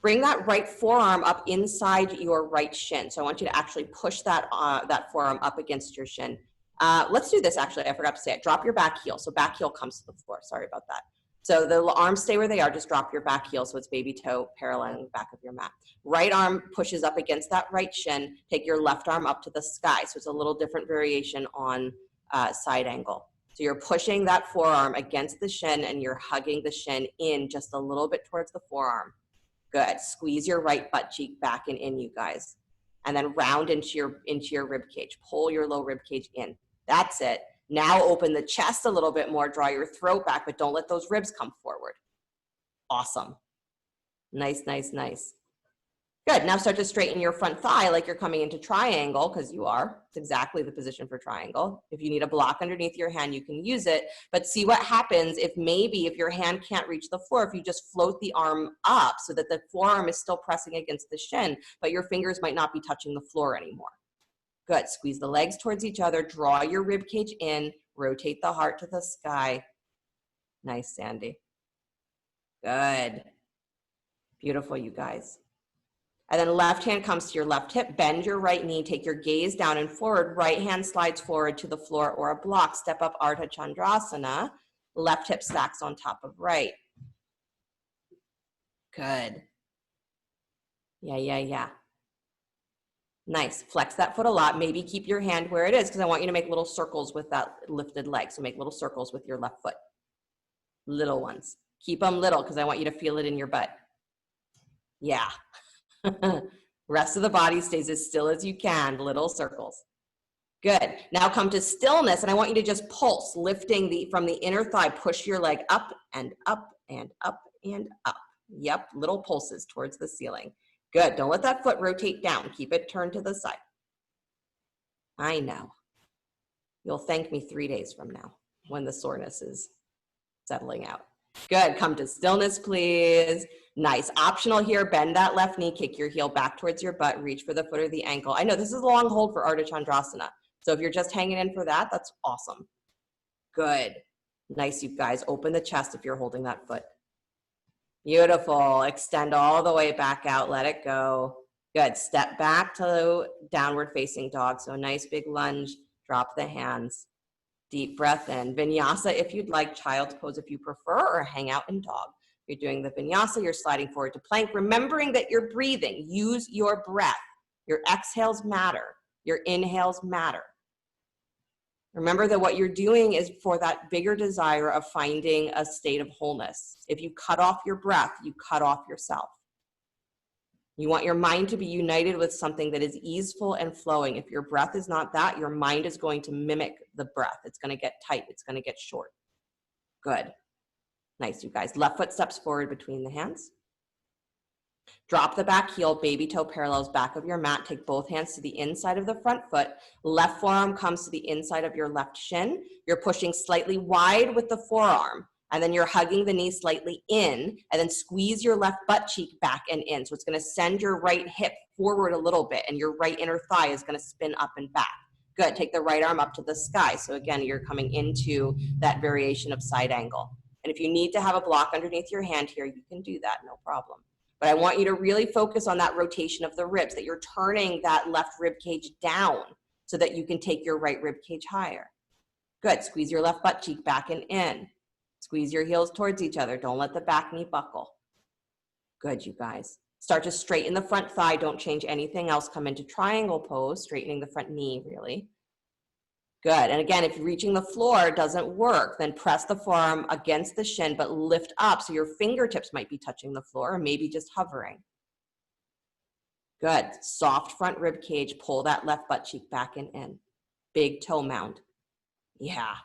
A: Bring that right forearm up inside your right shin. So I want you to actually push that, that forearm up against your shin. Let's do this, actually. I forgot to say it. Drop your back heel. So back heel comes to the floor. Sorry about that. So the arms stay where they are. Just drop your back heel so it's baby toe paralleling the back of your mat. Right arm pushes up against that right shin. Take your left arm up to the sky. So it's a little different variation on side angle. So you're pushing that forearm against the shin and you're hugging the shin in just a little bit towards the forearm. Good. Squeeze your right butt cheek back and in, you guys. And then round into your rib cage. Pull your low rib cage in. That's it. Now open the chest a little bit more. Draw your throat back, but don't let those ribs come forward. Awesome. Nice, nice, nice. Good. Now start to straighten your front thigh like you're coming into triangle, because you are. It's exactly the position for triangle. If you need a block underneath your hand, you can use it. But see what happens if your hand can't reach the floor, if you just float the arm up so that the forearm is still pressing against the shin, but your fingers might not be touching the floor anymore. Good. Squeeze the legs towards each other. Draw your rib cage in. Rotate the heart to the sky. Nice, Sandy. Good. Beautiful, you guys. And then left hand comes to your left hip, bend your right knee, take your gaze down and forward, right hand slides forward to the floor or a block, step up Ardha Chandrasana, left hip stacks on top of right. Good. Yeah. Nice. Flex that foot a lot. Maybe keep your hand where it is because I want you to make little circles with that lifted leg. So make little circles with your left foot. Little ones. Keep them little because I want you to feel it in your butt. Yeah. Rest of the body stays as still as you can, little circles. Good. Now come to stillness, and I want you to just pulse, lifting from the inner thigh. Push your leg up and up and up and up. Yep, little pulses towards the ceiling. Good. Don't let that foot rotate down. Keep it turned to the side. I know. You'll thank me 3 days from now when the soreness is settling out. Good. Come to stillness, please. Nice. Optional here. Bend that left knee. Kick your heel back towards your butt. Reach for the foot or the ankle. I know this is a long hold for Ardha Chandrasana. So if you're just hanging in for that, that's awesome. Good. Nice, you guys. Open the chest if you're holding that foot. Beautiful. Extend all the way back out. Let it go. Good. Step back to downward facing dog. So a nice big lunge. Drop the hands. Deep breath in. Vinyasa if you'd like. Child's pose if you prefer, or hang out in dog. You're doing the vinyasa. You're sliding forward to plank. Remembering that you're breathing. Use your breath. Your exhales matter. Your inhales matter. Remember that what you're doing is for that bigger desire of finding a state of wholeness. If you cut off your breath, you cut off yourself. You want your mind to be united with something that is easeful and flowing. If your breath is not that, your mind is going to mimic the breath. It's going to get tight. It's going to get short. Good. Nice, you guys. Left foot steps forward between the hands. Drop the back heel, baby toe parallels back of your mat. Take both hands to the inside of the front foot. Left forearm comes to the inside of your left shin. You're pushing slightly wide with the forearm, and then you're hugging the knee slightly in, and then squeeze your left butt cheek back and in. So it's going to send your right hip forward a little bit, and your right inner thigh is going to spin up and back. Good. Take the right arm up to the sky. So again, you're coming into that variation of side angle. And if you need to have a block underneath your hand here, you can do that, no problem. But I want you to really focus on that rotation of the ribs, that you're turning that left rib cage down so that you can take your right rib cage higher. Good. Squeeze your left butt cheek back and in. Squeeze your heels towards each other. Don't let the back knee buckle. Good, you guys. Start to straighten the front thigh. Don't change anything else. Come into triangle pose, straightening the front knee, really. Good. And again, if reaching the floor doesn't work, then press the forearm against the shin, but lift up so your fingertips might be touching the floor, or maybe just hovering. Good. Soft front rib cage. Pull that left butt cheek back and in. Big toe mound. Yeah.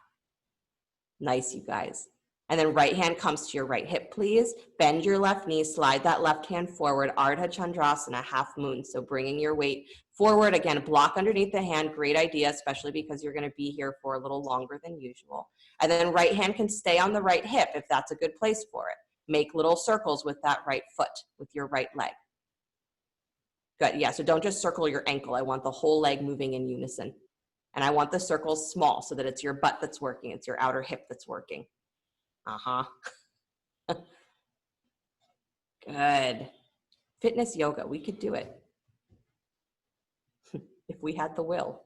A: Nice, you guys. And then right hand comes to your right hip, please. Bend your left knee, slide that left hand forward, Ardha Chandrasana, half moon. So bringing your weight forward, again, block underneath the hand, great idea, especially because you're gonna be here for a little longer than usual. And then right hand can stay on the right hip if that's a good place for it. Make little circles with that right foot, with your right leg. Good, yeah, so don't just circle your ankle. I want the whole leg moving in unison. And I want the circles small so that it's your butt that's working, it's your outer hip that's working. Good. Fitness yoga, we could do it. If we had the will,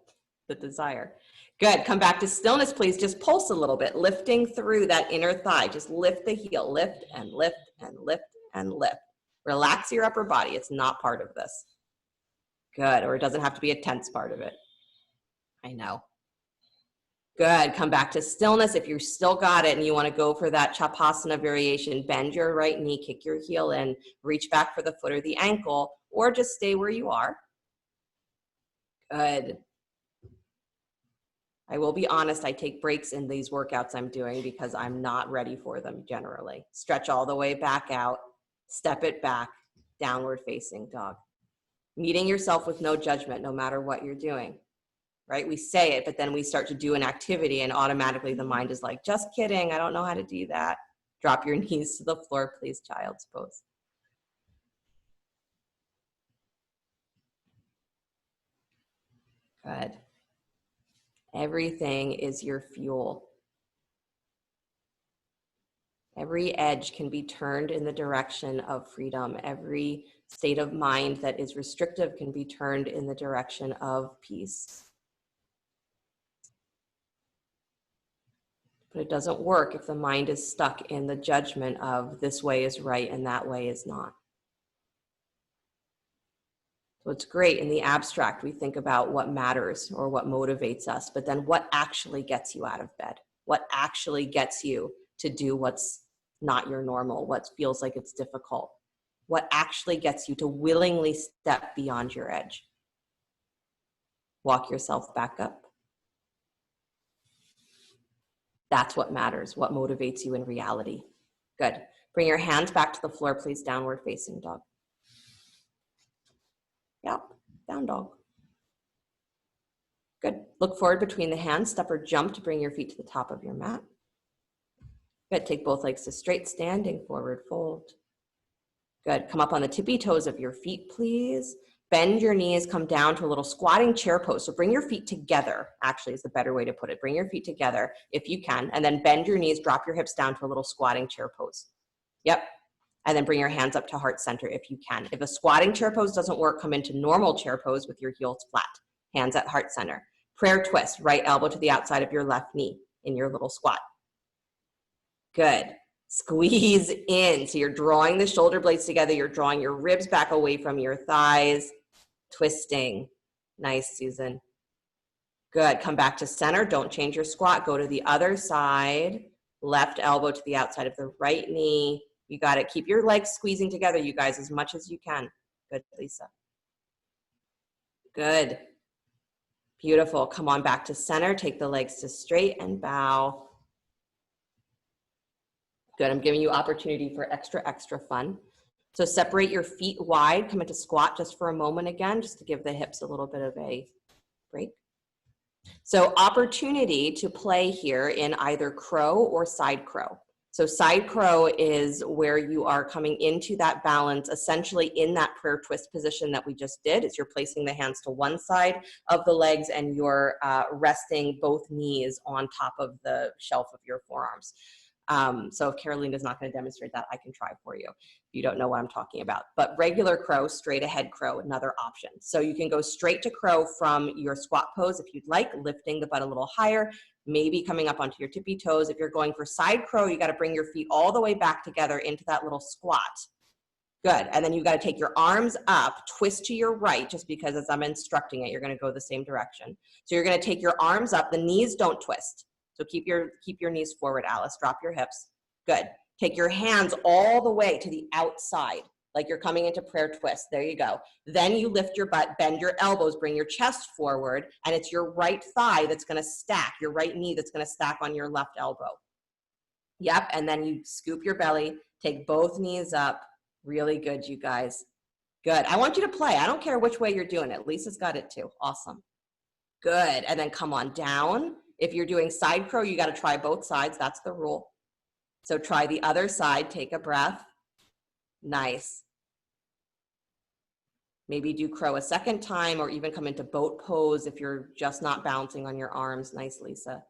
A: the desire. Good, come back to stillness, please. Just pulse a little bit, lifting through that inner thigh. Just lift the heel, lift and lift and lift and lift. Relax your upper body, it's not part of this. Good, or it doesn't have to be a tense part of it. I know. Good, come back to stillness. If you still got it and you wanna go for that Chapasana variation, bend your right knee, kick your heel in, reach back for the foot or the ankle, or just stay where you are. Good. I will be honest, I take breaks in these workouts I'm doing because I'm not ready for them generally. Stretch all the way back out, step it back, downward facing dog. Meeting yourself with no judgment, no matter what you're doing. Right? We say it, but then we start to do an activity and automatically the mind is like, just kidding, I don't know how to do that. Drop your knees to the floor, please, child's pose. Good. Everything is your fuel. Every edge can be turned in the direction of freedom. Every state of mind that is restrictive can be turned in the direction of peace. But it doesn't work if the mind is stuck in the judgment of this way is right and that way is not. So it's great in the abstract, we think about what matters or what motivates us, but then what actually gets you out of bed? What actually gets you to do what's not your normal, what feels like it's difficult? What actually gets you to willingly step beyond your edge? Walk yourself back up. That's what matters, what motivates you in reality. Good. Bring your hands back to the floor, please, downward facing dog. Yep, down dog. Good. Look forward between the hands, step or jump to bring your feet to the top of your mat. Good. Take both legs to straight standing, forward fold. Good. Come up on the tippy toes of your feet, please. Bend your knees, come down to a little squatting chair pose. So bring your feet together, actually is the better way to put it. Bring your feet together if you can, and then bend your knees, drop your hips down to a little squatting chair pose. Yep. And then bring your hands up to heart center if you can. If a squatting chair pose doesn't work, come into normal chair pose with your heels flat, hands at heart center. Prayer twist, right elbow to the outside of your left knee in your little squat. Good. Squeeze in. So you're drawing the shoulder blades together. You're drawing your ribs back away from your thighs. Twisting. Nice, Susan. Good. Come back to center. Don't change your squat. Go to the other side. Left elbow to the outside of the right knee. You got it. Keep your legs squeezing together, you guys, as much as you can. Good, Lisa. Good. Beautiful. Come on back to center. Take the legs to straight and bow. Good. I'm giving you opportunity for extra fun. So separate your feet wide. Come into squat just for a moment again, just to give the hips a little bit of a break. So opportunity to play here in either crow or side crow. So side crow is where you are coming into that balance, essentially in that prayer twist position that we just did, is you're placing the hands to one side of the legs and you're resting both knees on top of the shelf of your forearms. So if Carolina's not going to demonstrate that, I can try for you if you don't know what I'm talking about. But regular crow, straight ahead crow, another option. So you can go straight to crow from your squat pose if you'd like, lifting the butt a little higher, maybe coming up onto your tippy toes. If you're going for side crow, you got to bring your feet all the way back together into that little squat. Good. And then you got to take your arms up, twist to your right, just because as I'm instructing it, you're going to go the same direction. So you're going to take your arms up. The knees don't twist. So keep your knees forward, Alice. Drop your hips. Good. Take your hands all the way to the outside, like you're coming into prayer twist. There you go. Then you lift your butt, bend your elbows, bring your chest forward, and it's your right thigh that's going to stack, your right knee that's going to stack on your left elbow. Yep, and then you scoop your belly, take both knees up. Really good, you guys. Good. I want you to play. I don't care which way you're doing it. Lisa's got it too. Awesome. Good. And then come on down. If you're doing side crow, you got to try both sides. That's the rule. So try the other side. Take a breath. Nice. Maybe do crow a second time, or even come into boat pose if you're just not bouncing on your arms. Nice, Lisa.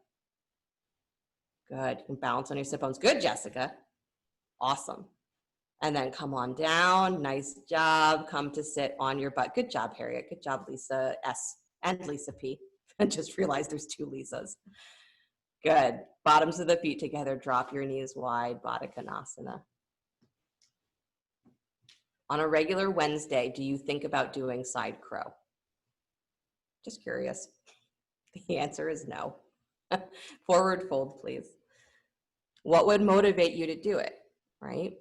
A: Good. You can bounce on your sit bones. Good, Jessica. Awesome. And then come on down. Nice job. Come to sit on your butt. Good job, Harriet. Good job, Lisa S. and Lisa P. I just realized there's two Lisas. Good. Bottoms of the feet together. Drop your knees wide. Baddha Konasana. On a regular Wednesday, do you think about doing side crow? Just curious. The answer is no. Forward fold, please. What would motivate you to do it, right?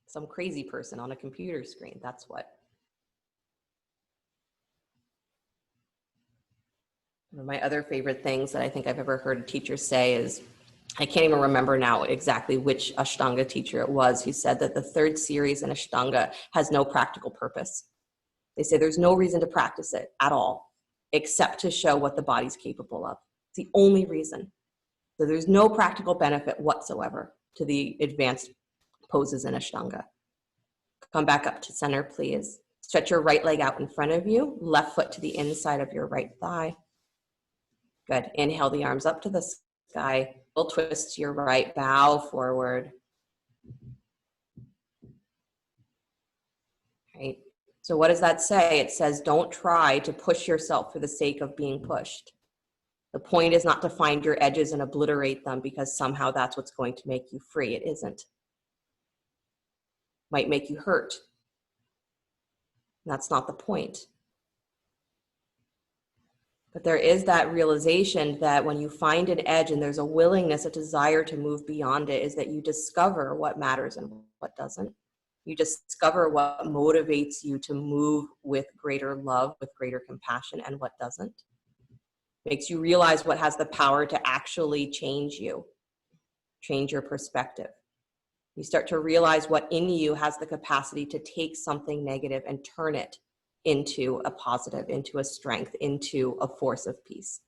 A: Some crazy person on a computer screen, that's what. One of my other favorite things that I think I've ever heard a teacher say is, I can't even remember now exactly which Ashtanga teacher it was, who said that the third series in Ashtanga has no practical purpose. They say there's no reason to practice it at all, except to show what the body's capable of. It's the only reason. So there's no practical benefit whatsoever to the advanced poses in Ashtanga. Come back up to center, please. Stretch your right leg out in front of you, left foot to the inside of your right thigh. Good. Inhale the arms up to the sky. Full twist to your right, bow forward. Right. So what does that say? It says, don't try to push yourself for the sake of being pushed. The point is not to find your edges and obliterate them because somehow that's what's going to make you free. It isn't. Might make you hurt. That's not the point. But there is that realization that when you find an edge and there's a willingness, a desire to move beyond it, is that you discover what matters and what doesn't. You discover what motivates you to move with greater love, with greater compassion, and what doesn't. Makes you realize what has the power to actually change you, change your perspective. You start to realize what in you has the capacity to take something negative and turn it into a positive, into a strength, into a force of peace.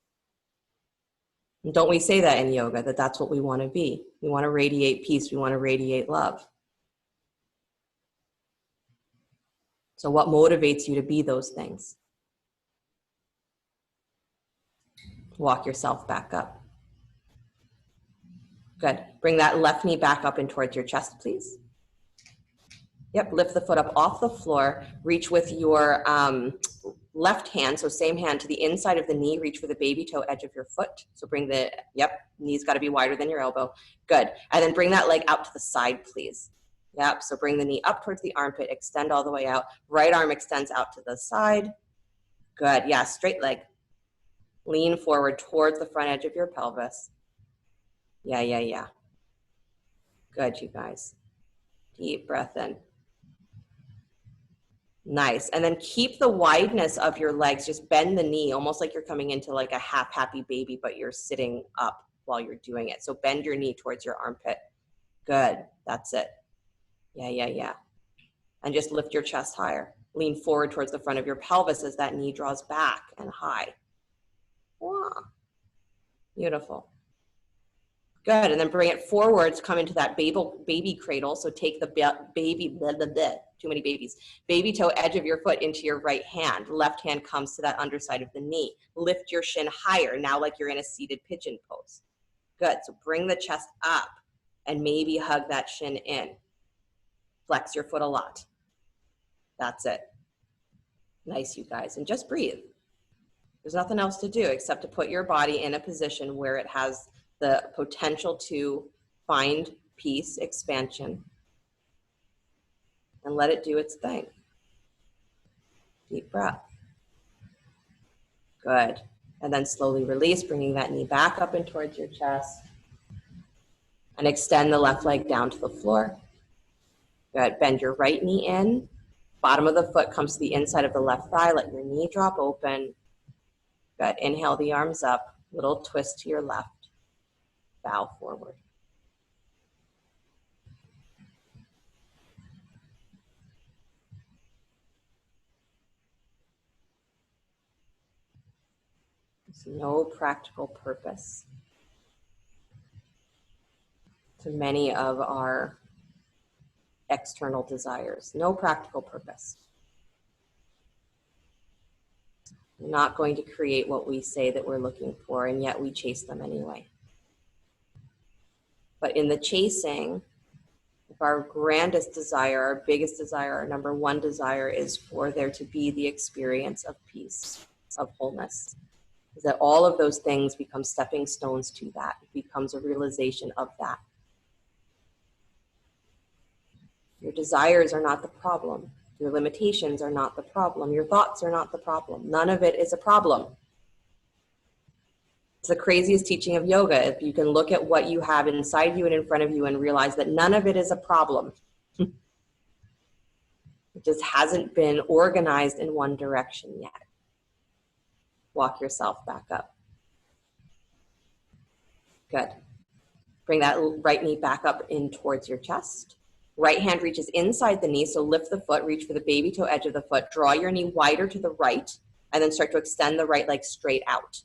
A: And don't we say that in yoga, that that's what we want to be? We want to radiate peace. We want to radiate love. So what motivates you to be those things? Walk yourself back up. Good. Bring that left knee back up and towards your chest, please. Yep, lift the foot up off the floor. Reach with your left hand, so same hand, to the inside of the knee. Reach for the baby toe edge of your foot. So bring the, knee's got to be wider than your elbow. Good. And then bring that leg out to the side, please. Yep, so bring the knee up towards the armpit, extend all the way out. Right arm extends out to the side. Good. Yeah, straight leg. Lean forward towards the front edge of your pelvis. Yeah. Good, you guys. Deep breath in. Nice. And then keep the wideness of your legs. Just bend the knee, almost like you're coming into like a half happy baby, but you're sitting up while you're doing it. So bend your knee towards your armpit. Good. That's it. Yeah. And just lift your chest higher. Lean forward towards the front of your pelvis as that knee draws back and high. Wow. Beautiful. Good. And then bring it forwards, come into that baby cradle. So take the baby, too many babies, baby toe edge of your foot into your right hand. Left hand comes to that underside of the knee. Lift your shin higher, now like you're in a seated pigeon pose. Good. So bring the chest up and maybe hug that shin in. Flex your foot a lot. That's it. Nice, you guys. And just breathe. There's nothing else to do except to put your body in a position where it has the potential to find peace, expansion, and let it do its thing. Deep breath. Good. And then slowly release, bringing that knee back up and towards your chest. And extend the left leg down to the floor. Good. Bend your right knee in. Bottom of the foot comes to the inside of the left thigh. Let your knee drop open. Good. Inhale the arms up. Little twist to your left. Bow forward. There's no practical purpose to many of our external desires. No practical purpose. We're not going to create what we say that we're looking for, and yet we chase them anyway. But in the chasing, if our grandest desire, our biggest desire, our number one desire is for there to be the experience of peace, of wholeness, is that all of those things become stepping stones to that. It becomes a realization of that. Your desires are not the problem. Your limitations are not the problem. Your thoughts are not the problem. None of it is a problem. It's the craziest teaching of yoga. If you can look at what you have inside you and in front of you and realize that none of it is a problem. It just hasn't been organized in one direction yet. Walk yourself back up. Good. Bring that right knee back up in towards your chest. Right hand reaches inside the knee, so lift the foot, reach for the baby toe edge of the foot, draw your knee wider to the right, and then start to extend the right leg straight out.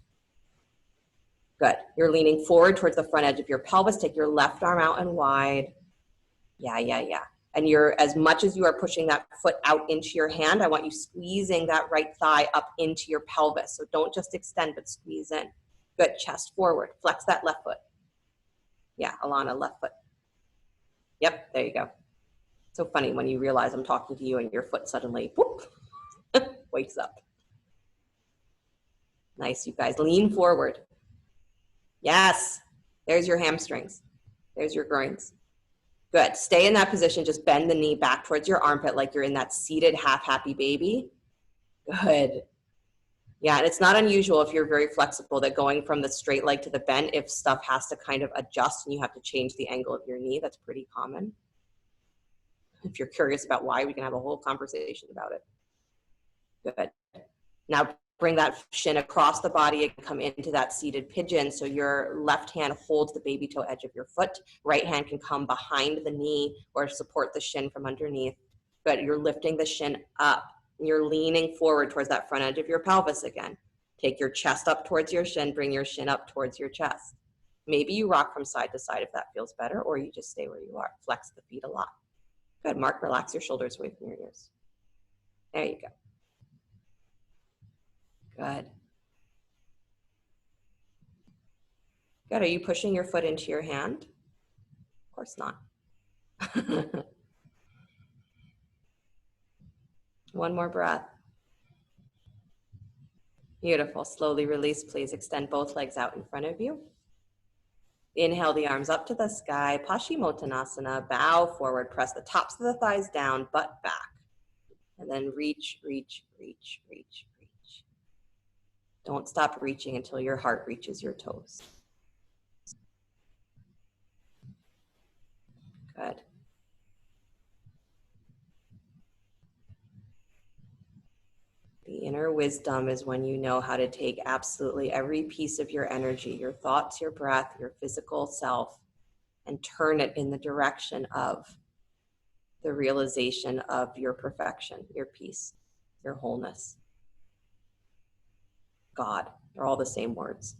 A: Good. You're leaning forward towards the front edge of your pelvis. Take your left arm out and wide. Yeah. And you're, as much as you are pushing that foot out into your hand, I want you squeezing that right thigh up into your pelvis. So don't just extend, but squeeze in. Good. Chest forward. Flex that left foot. Yeah, Alana, left foot. Yep, there you go. So funny when you realize I'm talking to you and your foot suddenly whoop, wakes up. Nice, you guys. Lean forward. Yes. There's your hamstrings. There's your groins. Good. Stay in that position. Just bend the knee back towards your armpit like you're in that seated half happy baby. Good. Yeah, and it's not unusual if you're very flexible that going from the straight leg to the bend, if stuff has to kind of adjust and you have to change the angle of your knee, that's pretty common. If you're curious about why, we can have a whole conversation about it. Good. Now bring that shin across the body and come into that seated pigeon. So your left hand holds the baby toe edge of your foot. Right hand can come behind the knee or support the shin from underneath. Good. You're lifting the shin up. You're leaning forward towards that front edge of your pelvis again. Take your chest up towards your shin. Bring your shin up towards your chest. Maybe you rock from side to side if that feels better, or you just stay where you are. Flex the feet a lot. Good. Mark, relax your shoulders away from your ears. There you go. Good. Good. Are you pushing your foot into your hand? Of course not. One more breath. Beautiful. Slowly release, please. Extend both legs out in front of you. Inhale the arms up to the sky. Paschimottanasana. Bow forward. Press the tops of the thighs down, butt back. And then reach, reach, reach, reach, reach. Don't stop reaching until your heart reaches your toes. Good. The inner wisdom is when you know how to take absolutely every piece of your energy, your thoughts, your breath, your physical self, and turn it in the direction of the realization of your perfection, your peace, your wholeness. God, they're all the same words.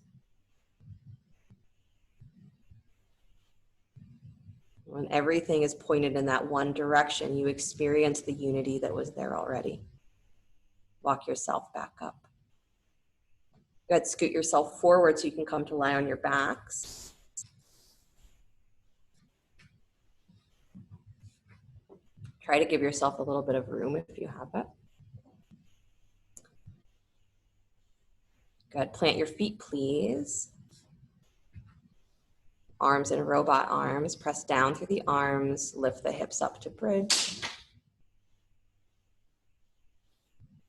A: When everything is pointed in that one direction, you experience the unity that was there already. Walk yourself back up. Good. Scoot yourself forward so you can come to lie on your backs. Try to give yourself a little bit of room if you have it. Good. Plant your feet, please. Arms in robot arms. Press down through the arms. Lift the hips up to bridge.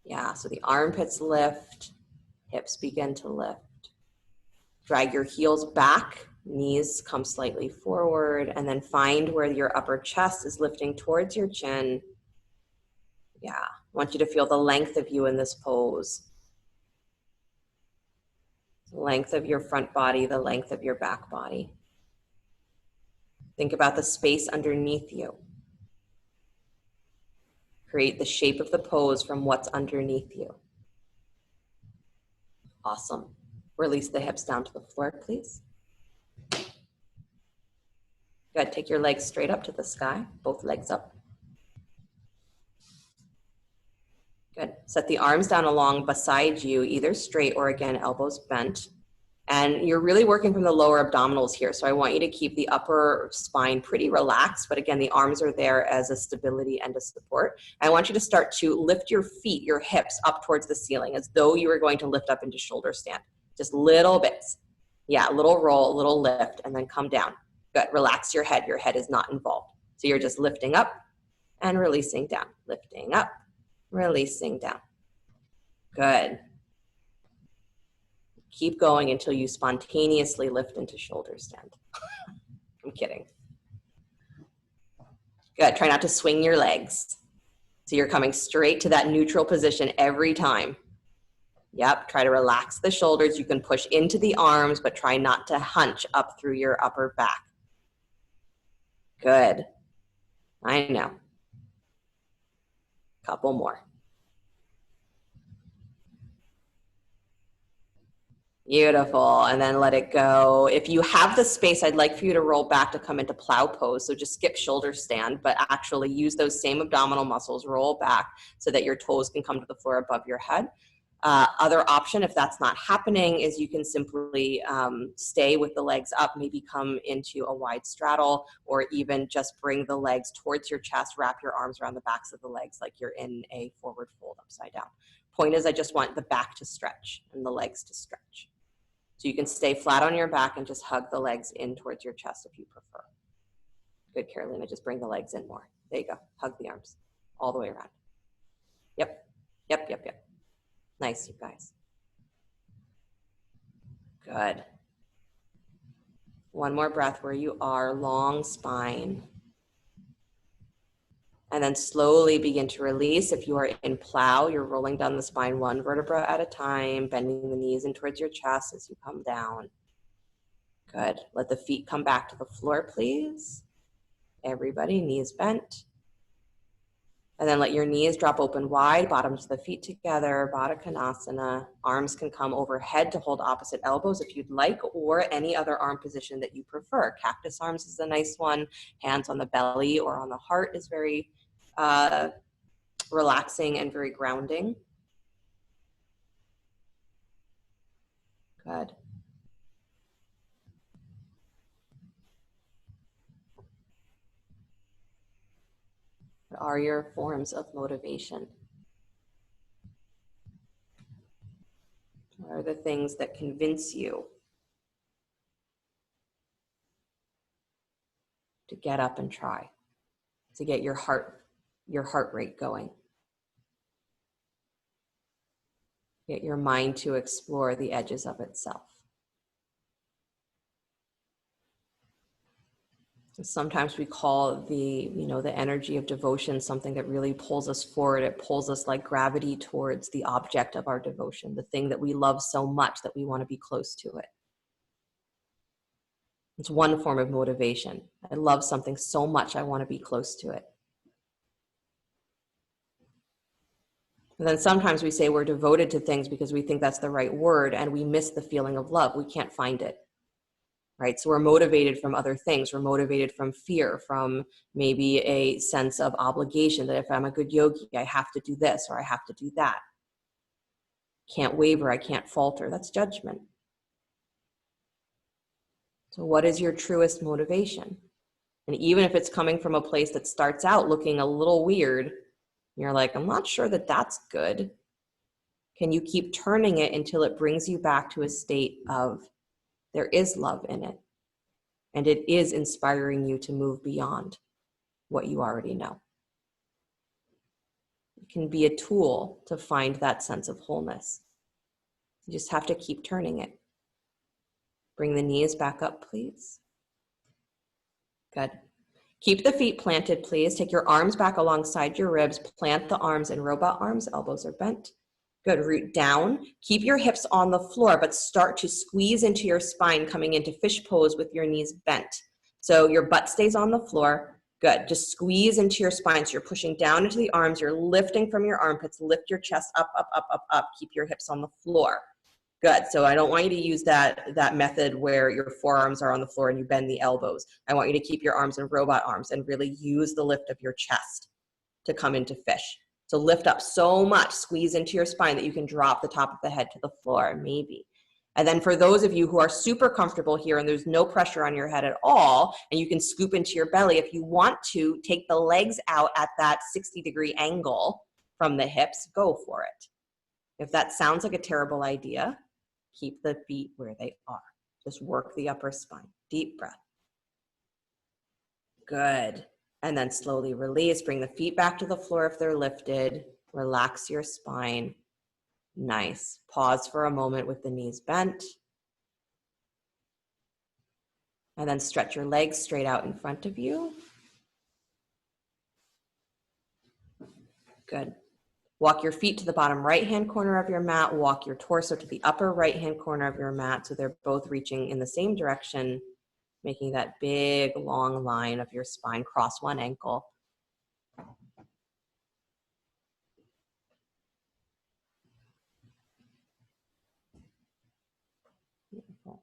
A: Yeah, so the armpits lift, hips begin to lift. Drag your heels back, knees come slightly forward, and then find where your upper chest is lifting towards your chin. Yeah, I want you to feel the length of you in this pose. The length of your front body, the length of your back body. Think about the space underneath you. Create the shape of the pose from what's underneath you. Awesome. Release the hips down to the floor, please. Good. Take your legs straight up to the sky, both legs up. Good. Set the arms down along beside you, either straight or again, elbows bent. And you're really working from the lower abdominals here. So I want you to keep the upper spine pretty relaxed, but again, the arms are there as a stability and a support. I want you to start to lift your feet, your hips up towards the ceiling as though you were going to lift up into shoulder stand. Just little bits. Yeah, a little roll, a little lift, and then come down. Good. Relax your head. Your head is not involved. So you're just lifting up and releasing down. Lifting up, releasing down. Good. Keep going until you spontaneously lift into shoulder stand. I'm kidding. Good. Try not to swing your legs. So you're coming straight to that neutral position every time. Yep. Try to relax the shoulders. You can push into the arms, but try not to hunch up through your upper back. Good. I know. Couple more. Beautiful. And then let it go. If you have the space, I'd like for you to roll back to come into plow pose. So just skip shoulder stand, but actually use those same abdominal muscles, roll back so that your toes can come to the floor above your head. Other option, if that's not happening, is you can simply stay with the legs up, maybe come into a wide straddle, or even just bring the legs towards your chest, wrap your arms around the backs of the legs like you're in a forward fold upside down. Point is, I just want the back to stretch and the legs to stretch. So you can stay flat on your back and just hug the legs in towards your chest if you prefer. Good, Carolina, just bring the legs in more. There you go, hug the arms all the way around. Yep, yep, yep, yep. Nice, you guys. Good. One more breath where you are, long spine. And then slowly begin to release. If you are in plow, you're rolling down the spine one vertebra at a time, bending the knees in towards your chest as you come down. Good. Let the feet come back to the floor, please. Everybody, knees bent. And then let your knees drop open wide, bottoms of the feet together, Baddha Konasana. Arms can come overhead to hold opposite elbows if you'd like, or any other arm position that you prefer. Cactus arms is a nice one. Hands on the belly or on the heart is very relaxing and very grounding. Good. What are your forms of motivation? What are the things that convince you to get up and try, to get your heart rate going? Get your mind to explore the edges of itself. Sometimes we call the energy of devotion something that really pulls us forward. It pulls us like gravity towards the object of our devotion, the thing that we love so much that we want to be close to it. It's one form of motivation. I love something so much, I want to be close to it. And then sometimes we say we're devoted to things because we think that's the right word, and we miss the feeling of love. We can't find it. Right? So we're motivated from other things. We're motivated from fear, from maybe a sense of obligation that if I'm a good yogi, I have to do this or I have to do that. Can't waver, I can't falter. That's judgment. So what is your truest motivation? And even if it's coming from a place that starts out looking a little weird, you're like, I'm not sure that that's good. Can you keep turning it until it brings you back to a state of there is love in it, and it is inspiring you to move beyond what you already know. It can be a tool to find that sense of wholeness. You just have to keep turning it. Bring the knees back up, please. Good. Keep the feet planted, please. Take your arms back alongside your ribs. Plant the arms in robot arms. Elbows are bent. Good, root down. Keep your hips on the floor, but start to squeeze into your spine, coming into fish pose with your knees bent. So your butt stays on the floor. Good. Just squeeze into your spine. So you're pushing down into the arms. You're lifting from your armpits. Lift your chest up, up, up, up, up. Keep your hips on the floor. Good. So I don't want you to use that method where your forearms are on the floor and you bend the elbows. I want you to keep your arms in robot arms and really use the lift of your chest to come into fish. So lift up so much, squeeze into your spine that you can drop the top of the head to the floor, maybe. And then for those of you who are super comfortable here and there's no pressure on your head at all, and you can scoop into your belly, if you want to take the legs out at that 60-degree angle from the hips, go for it. If that sounds like a terrible idea, keep the feet where they are. Just work the upper spine. Deep breath. Good. And then slowly release. Bring the feet back to the floor if they're lifted. Relax your spine. Nice. Pause for a moment with the knees bent. And then stretch your legs straight out in front of you. Good. Walk your feet to the bottom right-hand corner of your mat. Walk your torso to the upper right-hand corner of your mat so they're both reaching in the same direction, making that big, long line of your spine. Cross one ankle. Beautiful.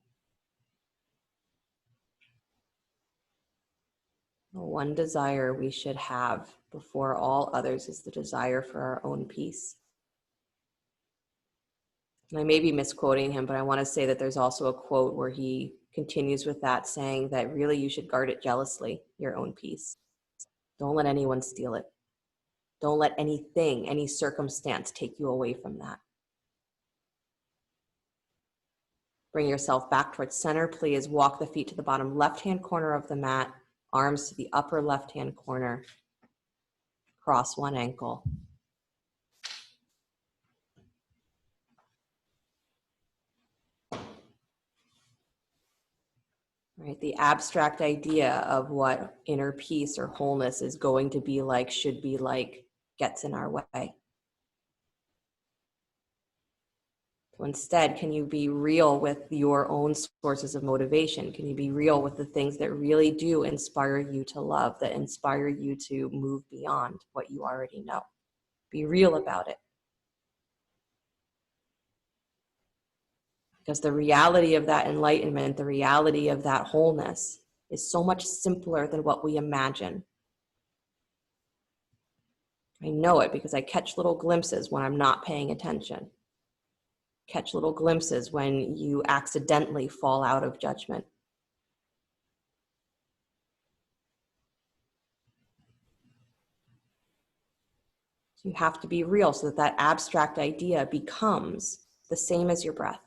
A: One desire we should have before all others is the desire for our own peace. And I may be misquoting him, but I want to say that there's also a quote where he continues with that, saying that really you should guard it jealously, your own peace. Don't let anyone steal it. Don't let anything, any circumstance take you away from that. Bring yourself back towards center, please. Walk the feet to the bottom left-hand corner of the mat, arms to the upper left-hand corner. Cross one ankle. Right, the abstract idea of what inner peace or wholeness is going to be like, should be like, gets in our way. So instead, can you be real with your own sources of motivation? Can you be real with the things that really do inspire you to love, that inspire you to move beyond what you already know? Be real about it. Because the reality of that enlightenment, the reality of that wholeness is so much simpler than what we imagine. I know it because I catch little glimpses when I'm not paying attention. Catch little glimpses when you accidentally fall out of judgment. So you have to be real so that that abstract idea becomes the same as your breath.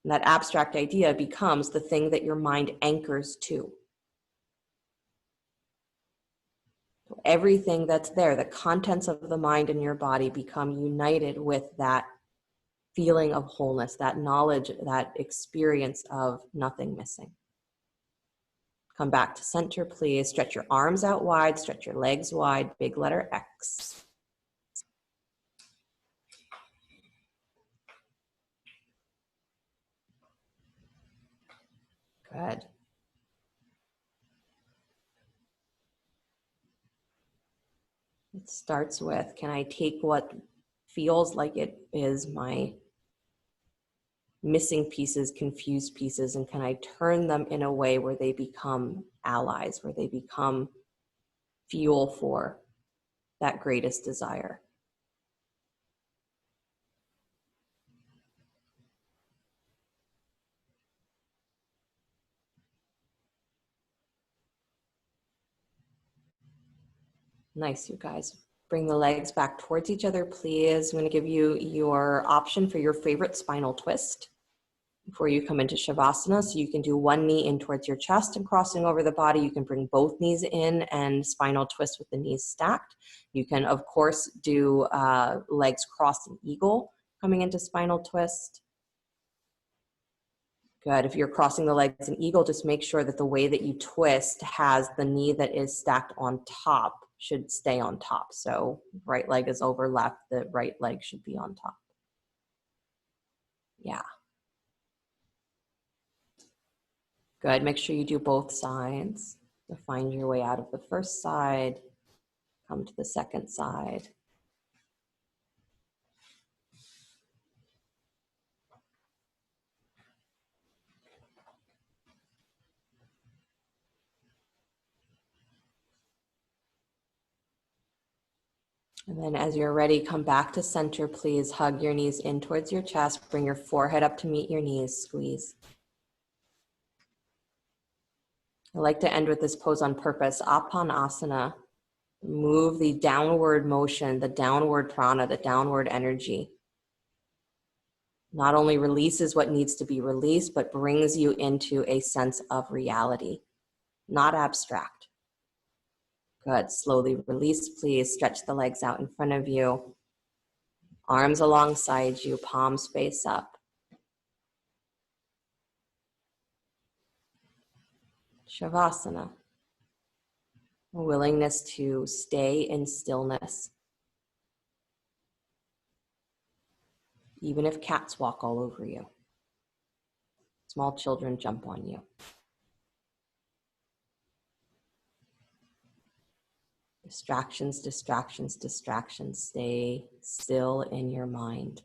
A: And that abstract idea becomes the thing that your mind anchors to. So everything that's there, the contents of the mind and your body, become united with that feeling of wholeness, that knowledge, that experience of nothing missing. Come back to center, please. Stretch your arms out wide, stretch your legs wide, big letter X. Good. It starts with, can I take what feels like it is my missing pieces, confused pieces, and can I turn them in a way where they become allies, where they become fuel for that greatest desire? Nice, you guys. Bring the legs back towards each other, please. I'm going to give you your option for your favorite spinal twist before you come into Shavasana. So you can do one knee in towards your chest and crossing over the body. You can bring both knees in and spinal twist with the knees stacked. You can, of course, do legs crossed in eagle coming into spinal twist. Good. If you're crossing the legs in eagle, just make sure that the way that you twist has the knee that is stacked on top should stay on top. So right leg is over left, the right leg should be on top. Yeah. Good. Make sure you do both sides. So find your way out of the first side, come to the second side. And then as you're ready, come back to center, please. Hug your knees in towards your chest. Bring your forehead up to meet your knees. Squeeze. I like to end with this pose on purpose. Apanasana. Move the downward motion, the downward prana, the downward energy. Not only releases what needs to be released, but brings you into a sense of reality, not abstract. Good. Slowly release, please. Stretch the legs out in front of you. Arms alongside you, palms face up. Shavasana. A willingness to stay in stillness, even if cats walk all over you. Small children jump on you. Distractions, distractions, distractions. Stay still in your mind.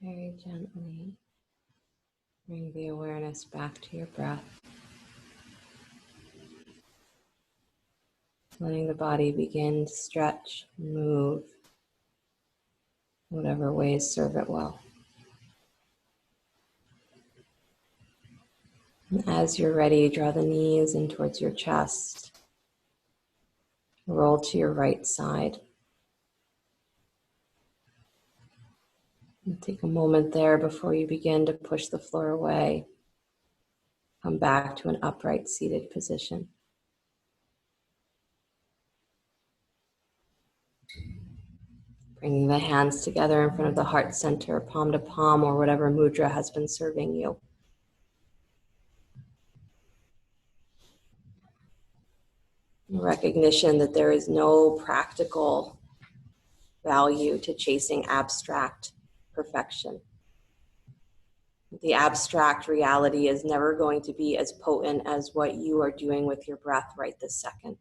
A: Very gently bring the awareness back to your breath, letting the body begin to stretch, move, whatever ways serve it well. And as you're ready, draw the knees in towards your chest. Roll to your right side. And take a moment there before you begin to push the floor away. Come back to an upright seated position. Bringing the hands together in front of the heart center, palm to palm, or whatever mudra has been serving you. Recognition that there is no practical value to chasing abstract perfection. The abstract reality is never going to be as potent as what you are doing with your breath right this second.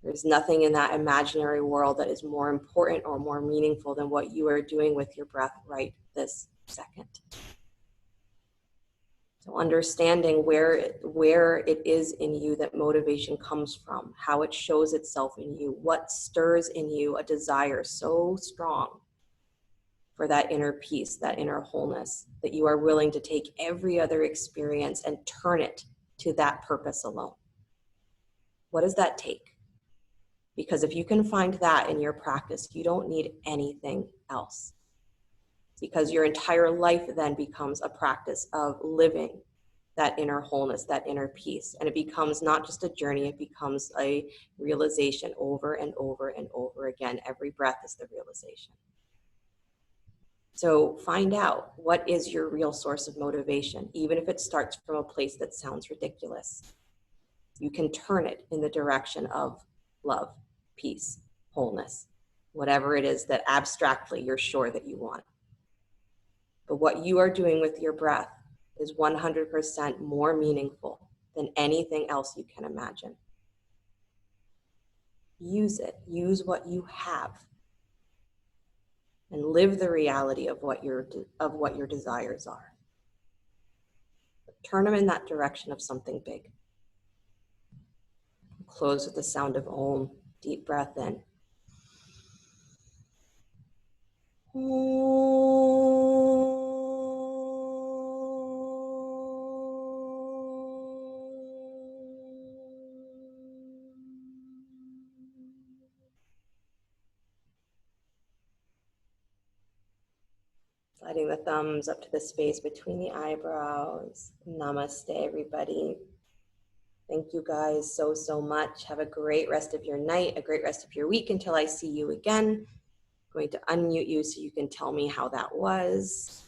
A: There's nothing in that imaginary world that is more important or more meaningful than what you are doing with your breath right this second. So understanding where it is in you that motivation comes from, how it shows itself in you, what stirs in you a desire so strong for that inner peace, that inner wholeness, that you are willing to take every other experience and turn it to that purpose alone. What does that take? Because if you can find that in your practice, you don't need anything else. Because your entire life then becomes a practice of living that inner wholeness, that inner peace. And it becomes not just a journey, it becomes a realization over and over and over again. Every breath is the realization. So find out, what is your real source of motivation, even if it starts from a place that sounds ridiculous. You can turn it in the direction of love, peace, wholeness, whatever it is that abstractly you're sure that you want. But what you are doing with your breath is 100% more meaningful than anything else you can imagine. Use it. Use what you have. And live the reality of what your desires are. Turn them in that direction of something big. Close with the sound of Om. Deep breath in. Sliding the thumbs up to the space between the eyebrows. Namaste, everybody. Thank you guys so much. Have a great rest of your night, a great rest of your week until I see you again. I'm going to unmute you so you can tell me how that was.